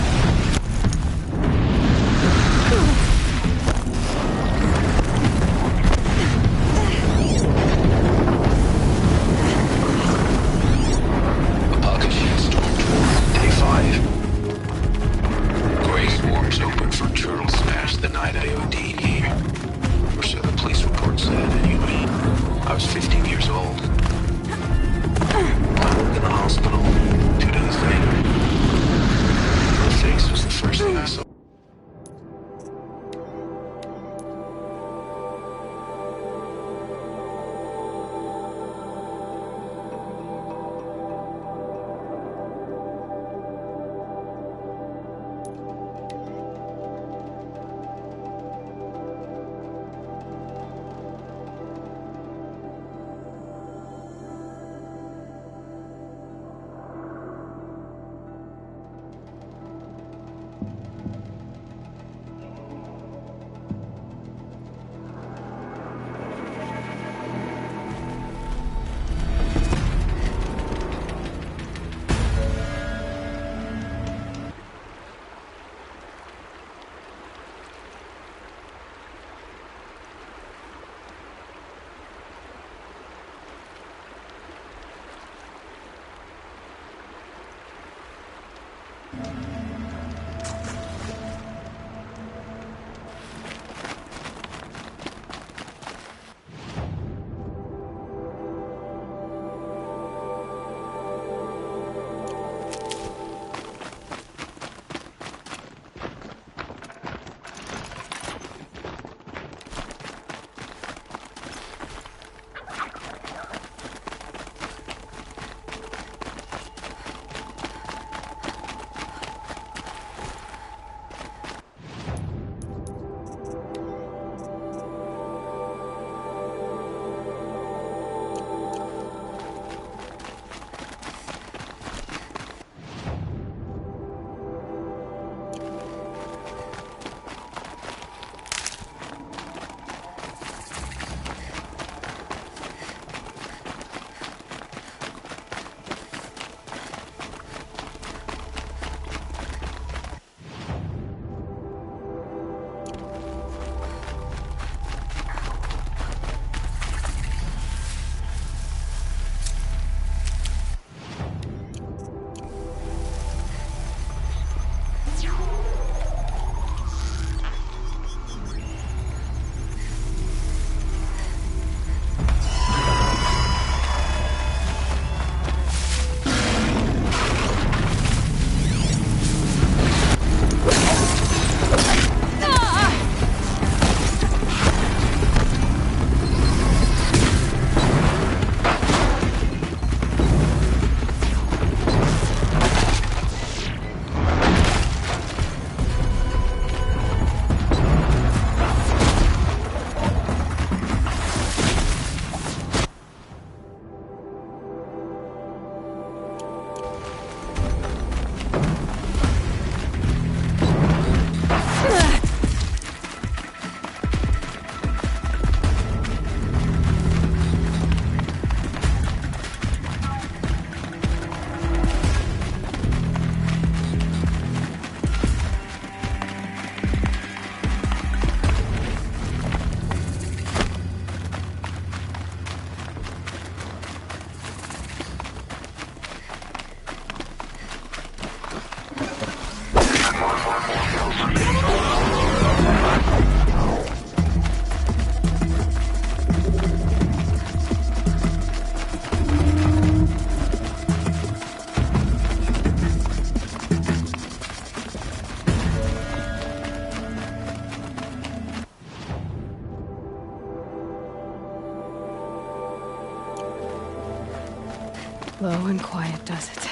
Low and quiet does it.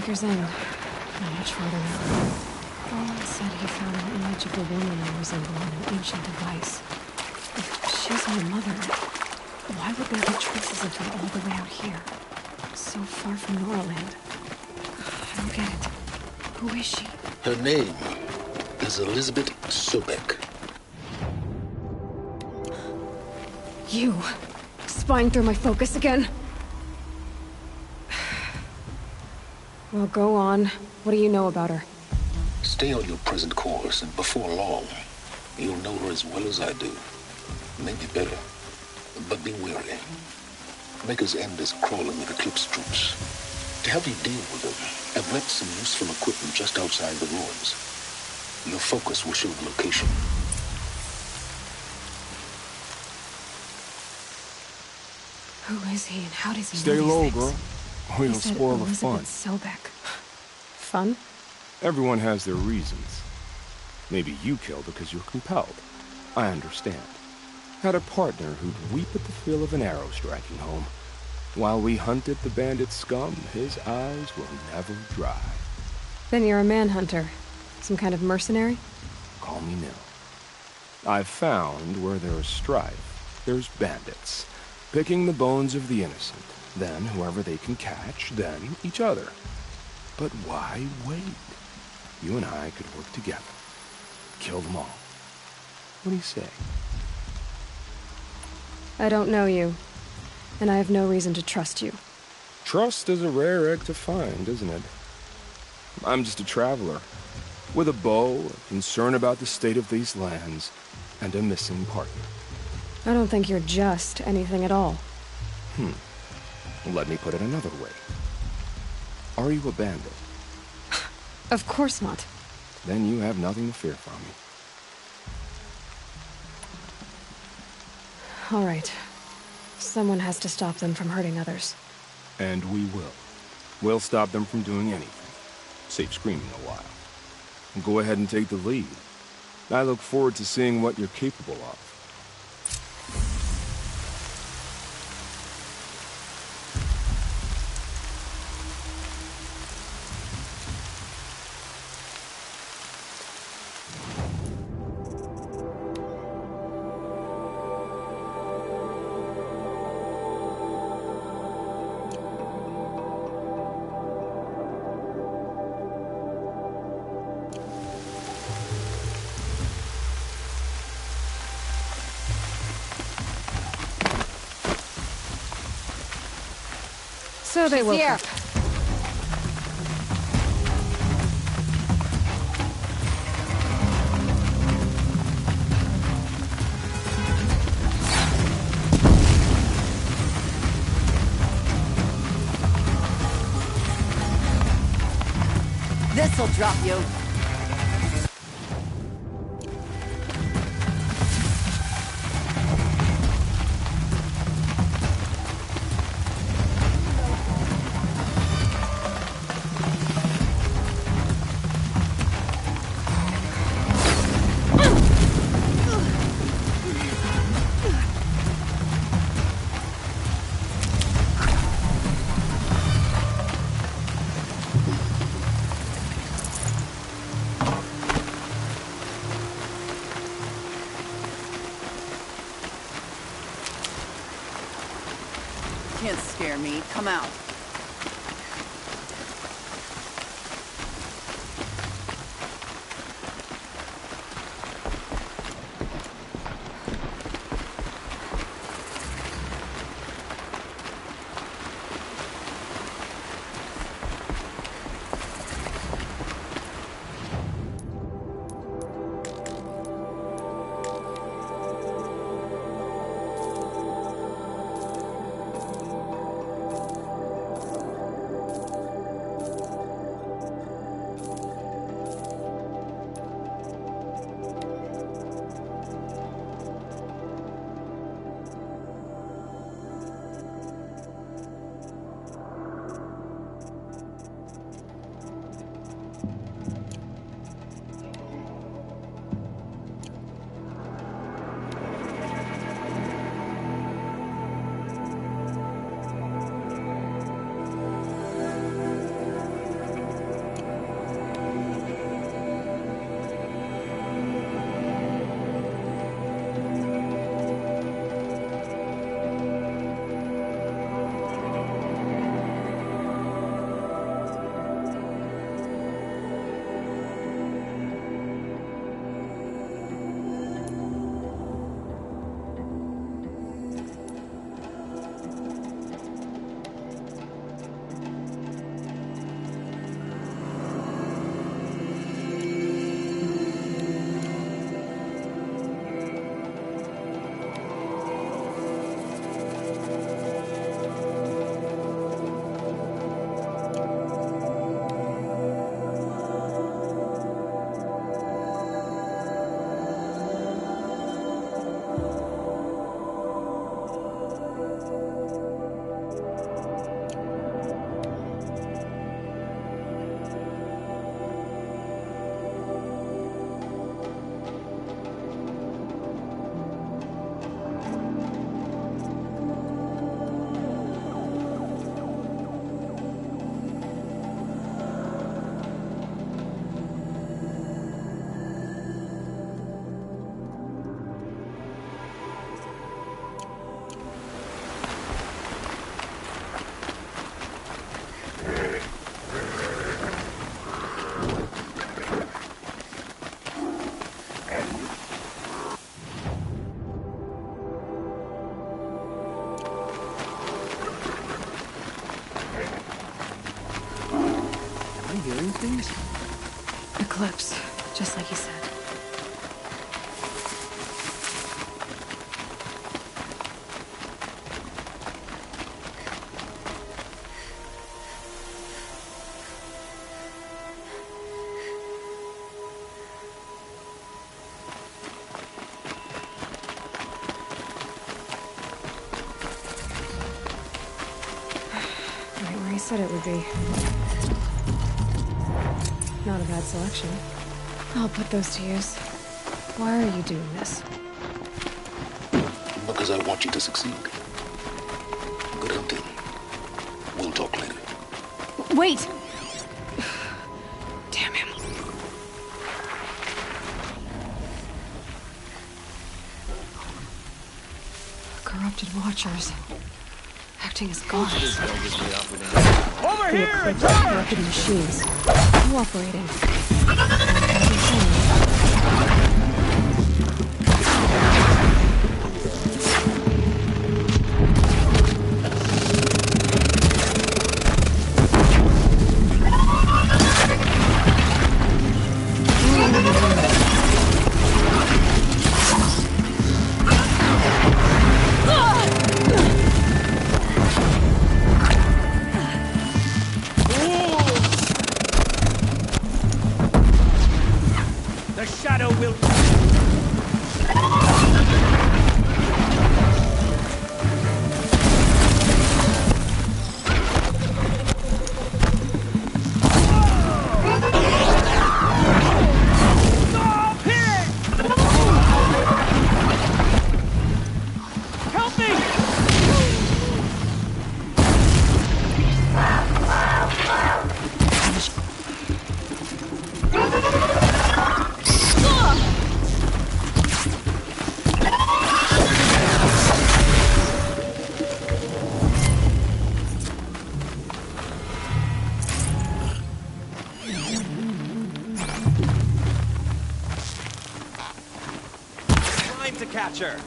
Maker's End. Not much farther now. Roland said he found an image of the woman I resemble on an ancient device. If she's my mother, why would there be traces of her all the way out here? So far from Noraland. I don't get it. Who is she? Her name is Elizabeth Sobek. You! Spying through my focus again? Well, go on. What do you know about her? Stay on your present course, and before long, you'll know her as well as I do. Maybe better, but be wary. Maker's End is crawling with Eclipse troops. To help you deal with them, I've left some useful equipment just outside the ruins. Your focus will show the location. Who is he and how does he Stay know these low, things? girl. Or you'll He said spoil the Elizabeth fun. Sobek. Fun? Everyone has their reasons. Maybe you kill because you're compelled. I understand. Had a partner who'd weep at the feel of an arrow striking home. While we hunted the bandit scum, his eyes will never dry. Then you're a manhunter. Some kind of mercenary? Call me Nil. I've found where there's strife, there's bandits, picking the bones of the innocent. Then whoever they can catch, then each other. But why wait? You and I could work together. Kill them all. What do you say? I don't know you, and I have no reason to trust you. Trust is a rare egg to find, isn't it? I'm just a traveler, with a bow, a concern about the state of these lands, and a missing partner. I don't think you're just anything at all. Let me put it another way. Are you a bandit? Of course not. Then you have nothing to fear from me. All right. Someone has to stop them from hurting others. And we will. We'll stop them from doing anything. Save screaming a while. Go ahead and take the lead. I look forward to seeing what you're capable of. So they woke up. This'll drop you. Can't scare me. Come out. things? Eclipse, just like you said. Said it would be. Not a bad selection. I'll put those to use. Why are you doing this? Because I want you to succeed. Good hunting. We'll talk later. Wait! Damn him. Corrupted Watchers. Acting as gods. Over here! Corrupted machines. Cooperating. To catch her.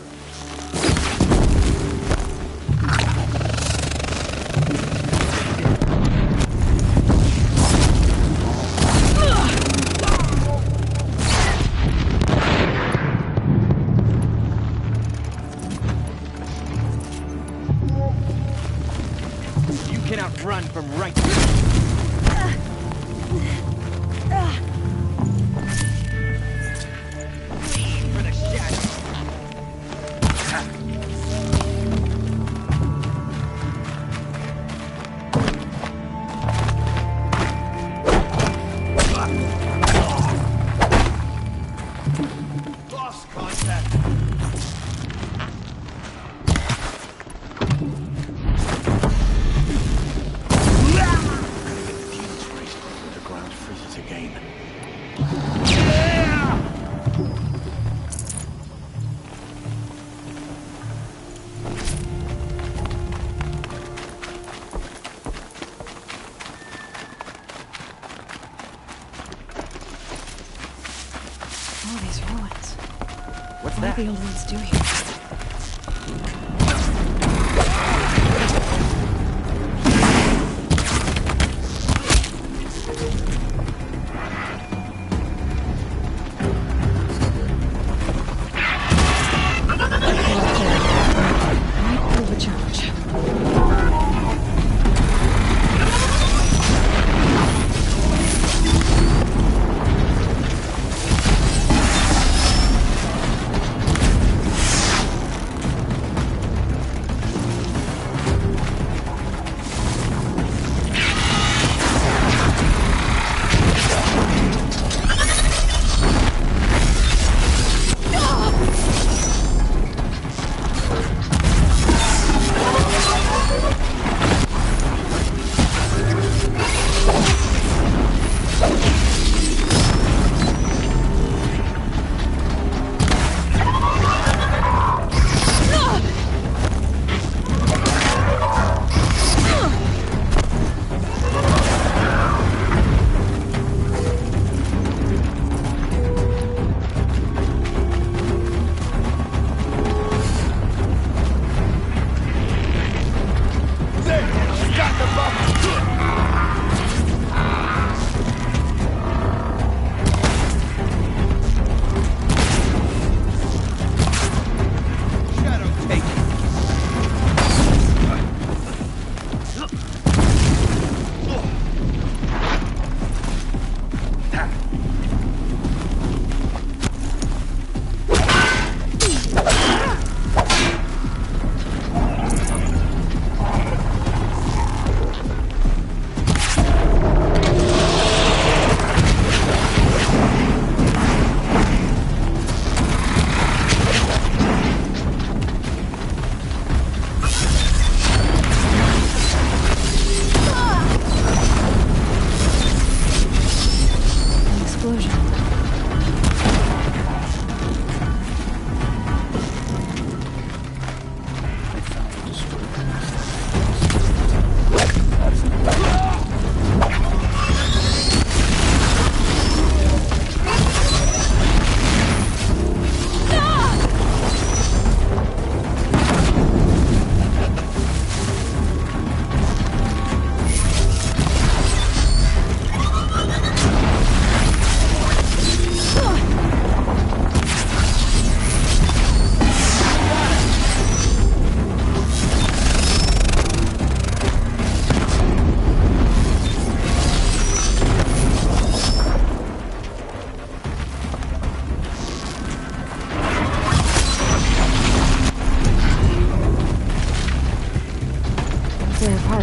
You cannot run from right. What do the old ones do here? Might prove a challenge.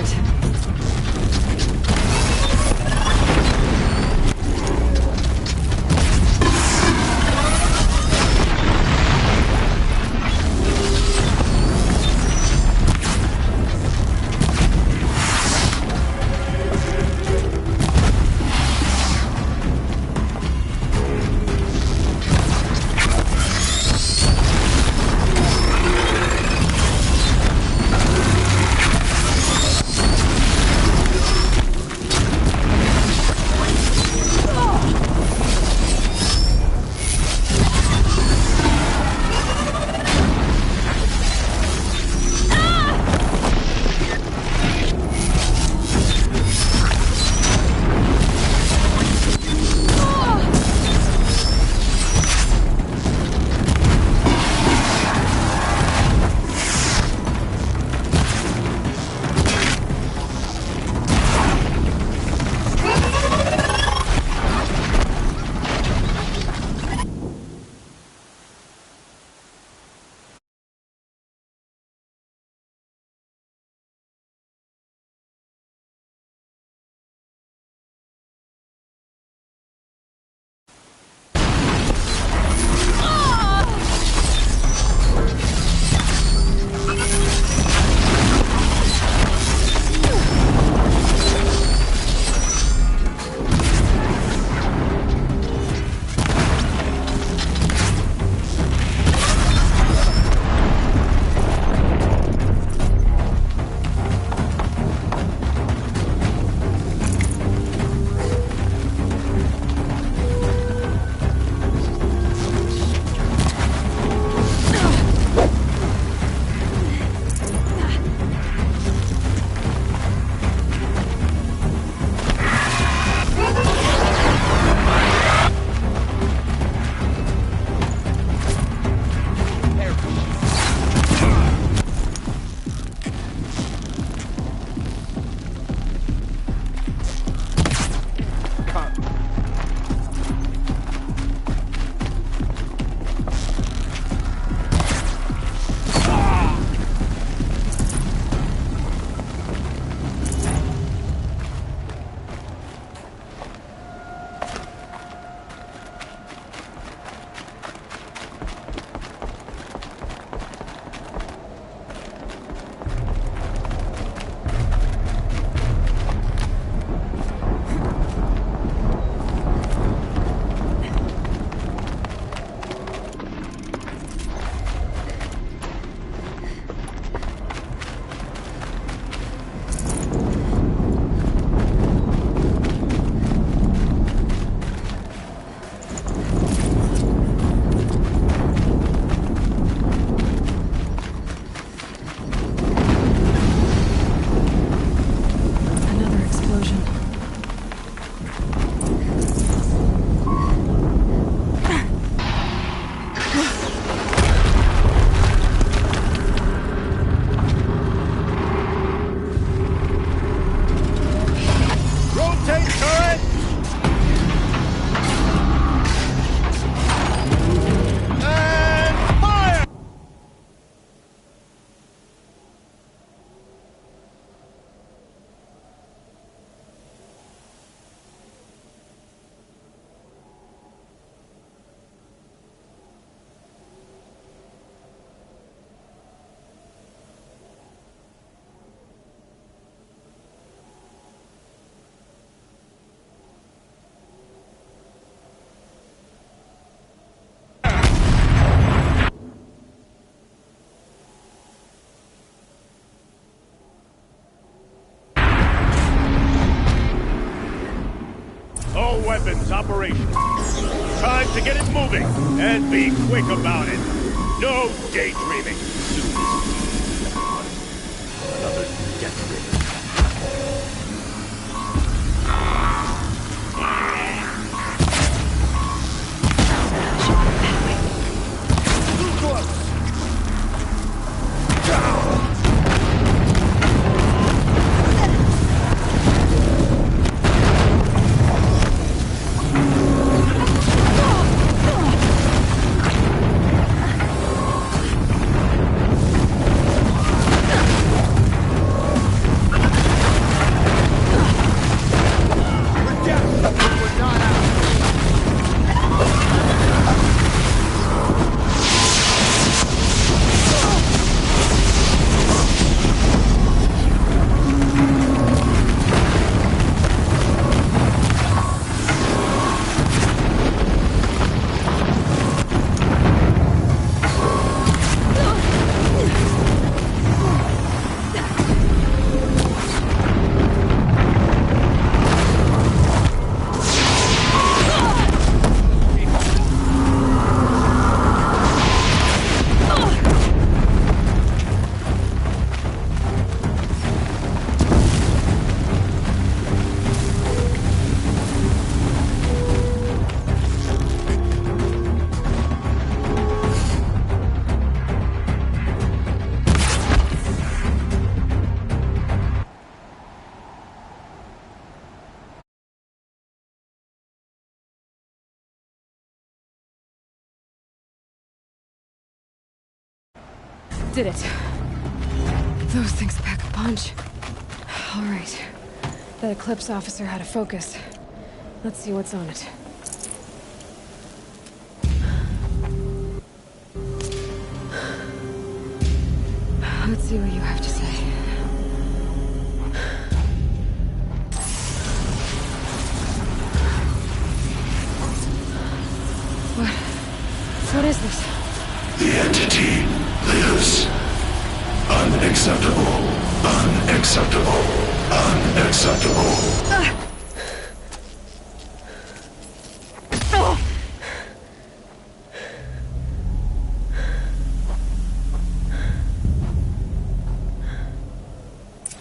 start. weapons operational. Time to get it moving, and be quick about it. No daydreaming. Another death. Did it. Those things pack a punch. All right. That Eclipse officer had a focus. Let's see what's on it. Let's see what you have to say. What is this? The entity lives. Unacceptable. Unacceptable. Unacceptable.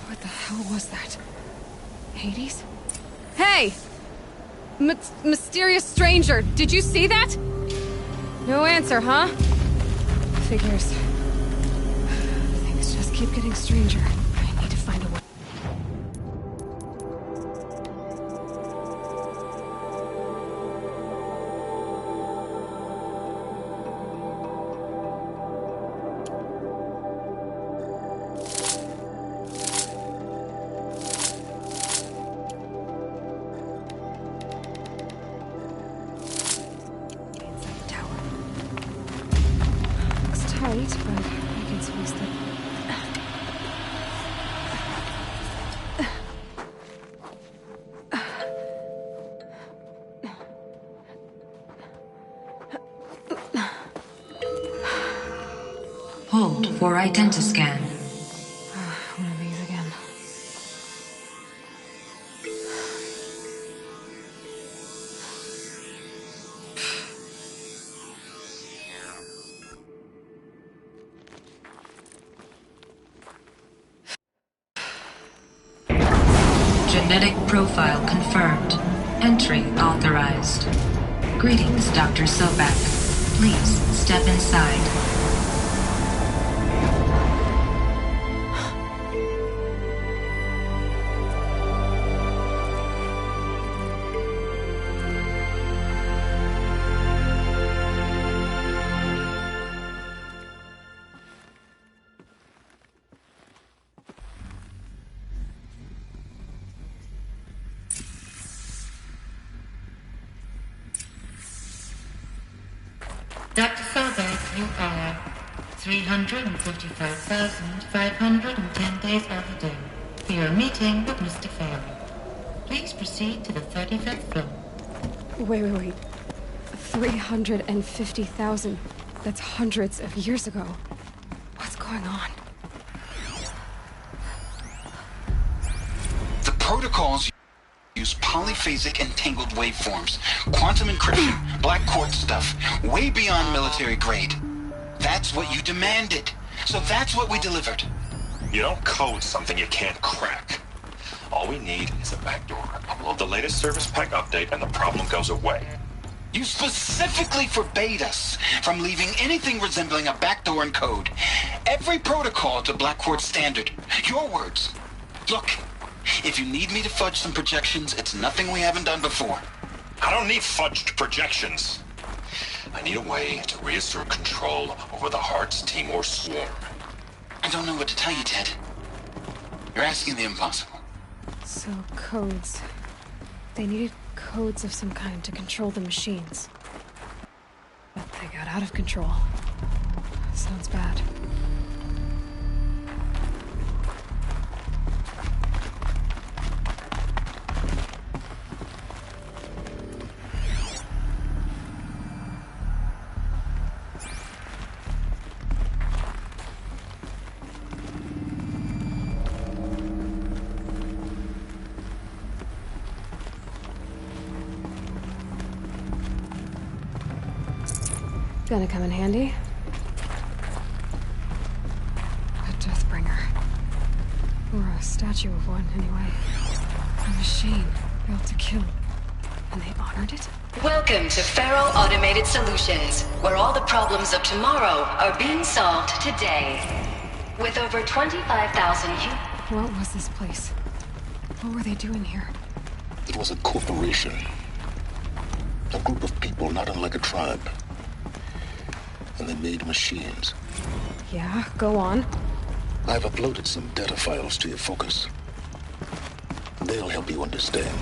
What the hell was that? Hades? Hey! Mysterious stranger, did you see that? No answer, huh? Figures. Things just keep getting stranger. I need to find a way. Tight, but I can squeeze it. Hold for identiscan. One of these again. Genetic profile confirmed. Entry authorized. Greetings, Dr. Sobek. Please step inside. Dr. Sobek, you are 355,510 days overdue for your meeting with Mr. Farrell. Please proceed to the 35th floor. Wait. 350,000. That's hundreds of years ago. What's going on? The protocols use polyphasic entangled waveforms, quantum encryption, black quartz stuff, way beyond military grade. That's what you demanded. So that's what we delivered. You don't code something you can't crack. All we need is a backdoor. Upload the latest service pack update and the problem goes away. You specifically forbade us from leaving anything resembling a backdoor in code. Every protocol to Black Quartz standard. Your words. Look, if you need me to fudge some projections, it's nothing we haven't done before. I don't need fudged projections. I need a way to reassert control over the Heart's Timor swarm. I don't know what to tell you, Ted. You're asking the impossible. So, codes. They needed codes of some kind to control the machines. But they got out of control. Sounds bad. Gonna come in handy. A Deathbringer. Or a statue of one, anyway. A machine built to kill. And they honored it? Welcome to Faro Automated Solutions, where all the problems of tomorrow are being solved today. With over 25,000 What was this place? What were they doing here? It was a corporation. A group of people not unlike a tribe. And they made machines. Yeah, go on. I've uploaded some data files to your focus. They'll help you understand.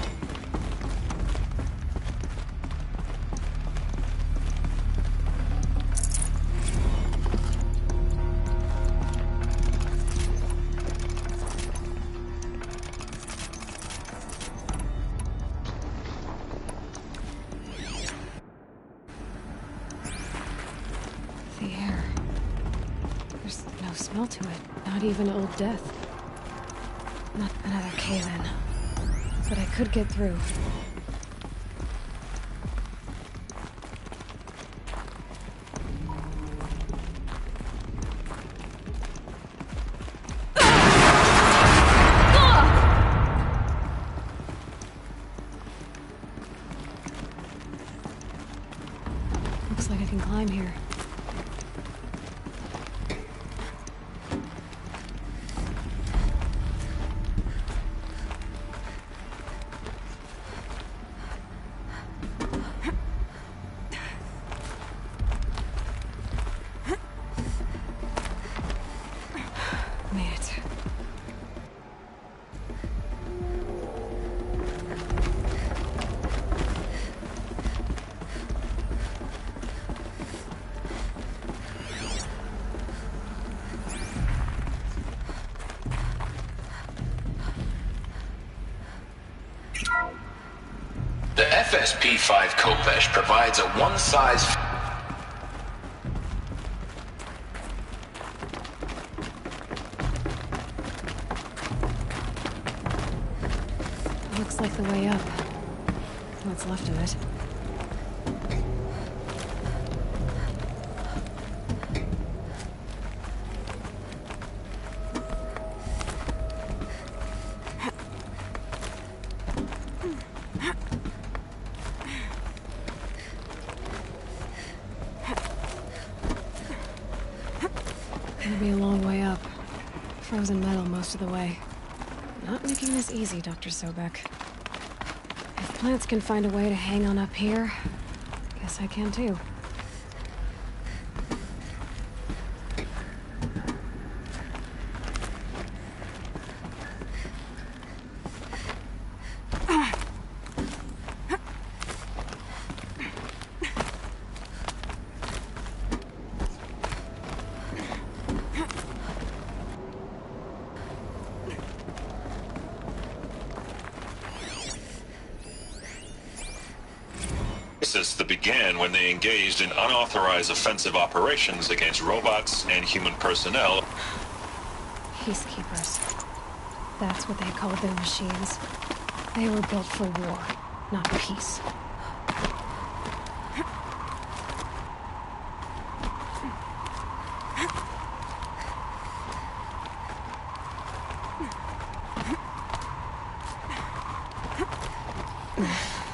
The air. There's no smell to it. Not even old death. Not another cave-in. But I could get through. Looks like I can climb here. Made it. The FSP-5 Khopesh provides a one-size... Looks like the way up. What's left of it. It'll be a long way up. Frozen metal most of the way. Not making this easy, Dr. Sobek. If plants can find a way to hang on up here, guess I can too. That began when they engaged in unauthorized offensive operations against robots and human personnel. Peacekeepers. That's what they called their machines. They were built for war, not peace.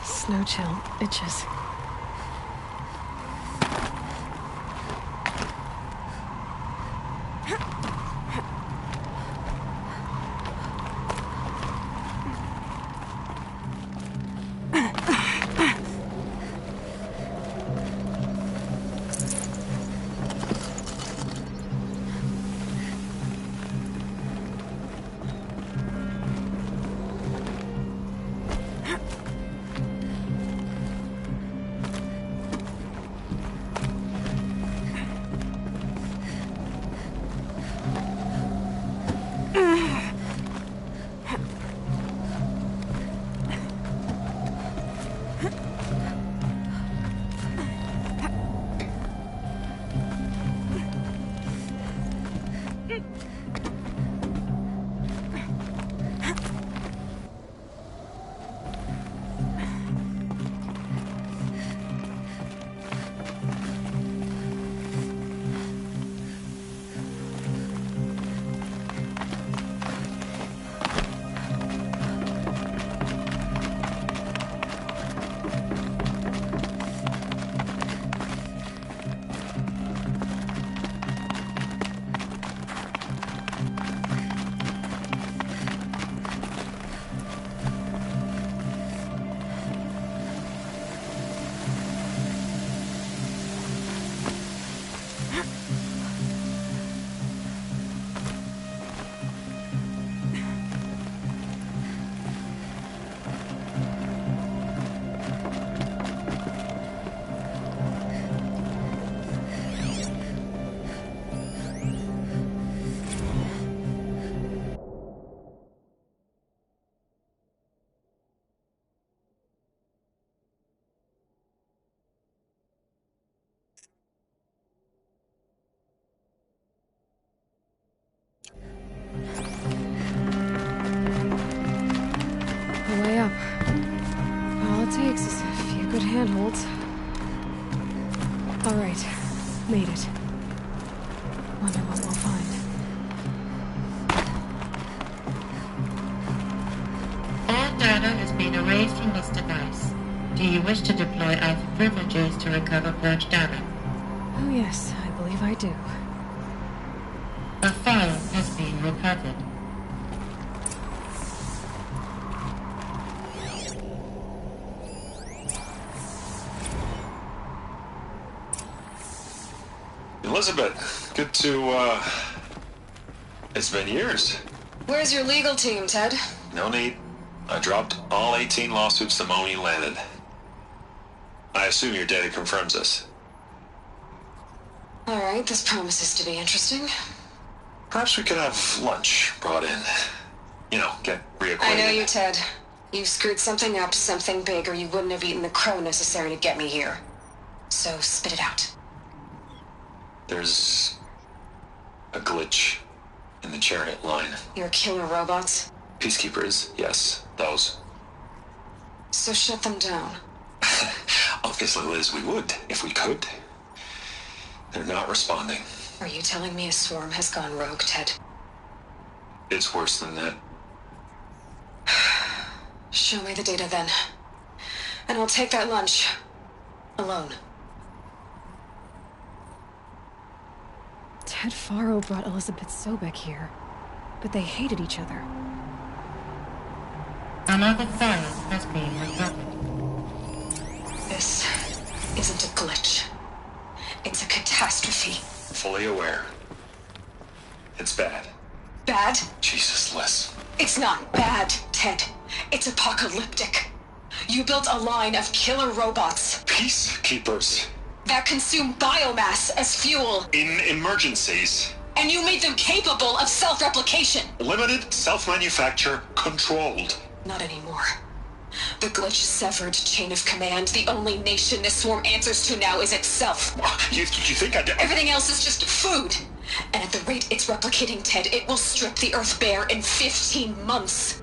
Snow chill itches. made it. Wonder what we'll find. All data has been erased from this device. Do you wish to deploy Alpha privileges to recover purged data? Oh yes, I believe I do. A file has been recovered. Elizabeth, good to, it's been years. Where's your legal team, Ted? No need. I dropped all 18 lawsuits the moment you landed. I assume your data confirms this. Alright, this promises to be interesting. Perhaps we could have lunch brought in. You know, get reacquainted. I know you, Ted. You've screwed something up, something big, or you wouldn't have eaten the crow necessary to get me here. So, spit it out. There's a glitch in the chariot line. Your killer robots? Peacekeepers, yes, those. So shut them down. Obviously, Liz, we would, if we could. They're not responding. Are you telling me a swarm has gone rogue, Ted? It's worse than that. Show me the data then. And I'll take that lunch. Alone. Ted Faro brought Elizabeth Sobek here, but they hated each other. Another file has been recovered. This isn't a glitch. It's a catastrophe. Fully aware. It's bad. Bad? Jesus, Liz. It's not bad, Ted. It's apocalyptic. You built a line of killer robots. Peacekeepers. That consume biomass as fuel. In emergencies. And you made them capable of self-replication. Limited, self-manufacture, controlled. Not anymore. The glitch severed chain of command. The only nation this swarm answers to now is itself. You think I did? Everything else is just food. And at the rate it's replicating, Ted, it will strip the Earth bare in 15 months.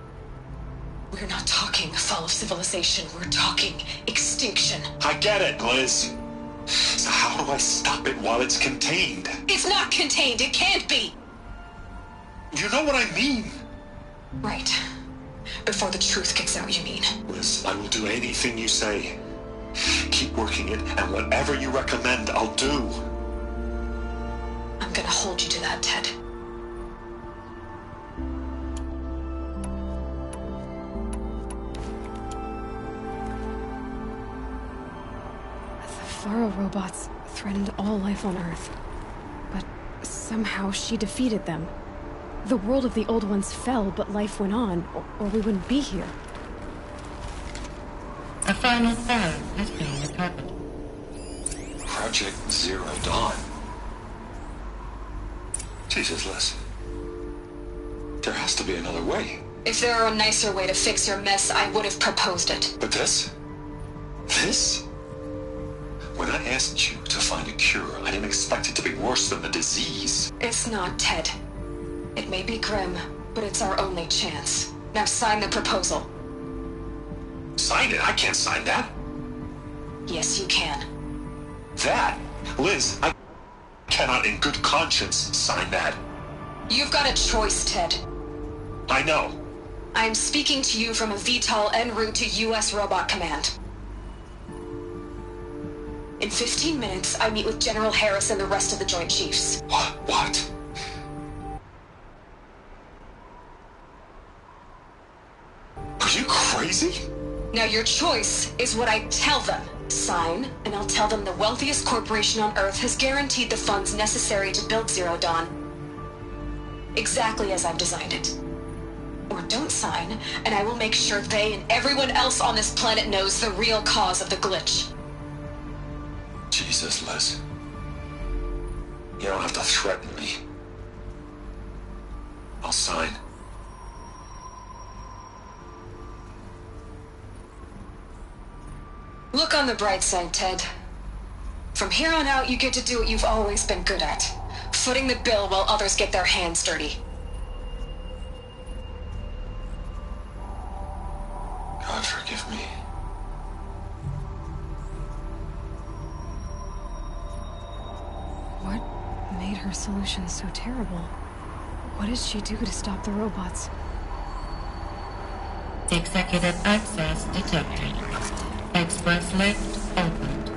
We're not talking fall of civilization. We're talking extinction. I get it, Liz. So how do I stop it while it's contained? It's not contained. It can't be. You know what I mean. Right. Before the truth gets out, you mean? Liz, I will do anything you say. Keep working it, and whatever you recommend, I'll do. I'm gonna hold you to that, Ted. The Faro robots threatened all life on Earth. But somehow she defeated them. The world of the old ones fell, but life went on, or we wouldn't be here. A final file has been recovered. Project Zero Dawn. Jesus, Liz. There has to be another way. If there were a nicer way to fix your mess, I would have proposed it. But this? This? When I asked you to find a cure, I didn't expect it to be worse than the disease. It's not, Ted. It may be grim, but it's our only chance. Now sign the proposal. Sign it? I can't sign that. Yes, you can. That? Liz, I cannot in good conscience sign that. You've got a choice, Ted. I know. I'm speaking to you from a VTOL en route to U.S. Robot Command. In 15 minutes, I meet with General Harris and the rest of the Joint Chiefs. What? Are you crazy? Now your choice is what I tell them. Sign, and I'll tell them the wealthiest corporation on Earth has guaranteed the funds necessary to build Zero Dawn. Exactly as I've designed it. Or don't sign, and I will make sure they and everyone else on this planet knows the real cause of the glitch. Jesus, Liz. You don't have to threaten me. I'll sign. Look on the bright side, Ted. From here on out, you get to do what you've always been good at. Footing the bill while others get their hands dirty. God forgive me. her solution so terrible? What does she do to stop the robots? Executive access detected. Express lift opened.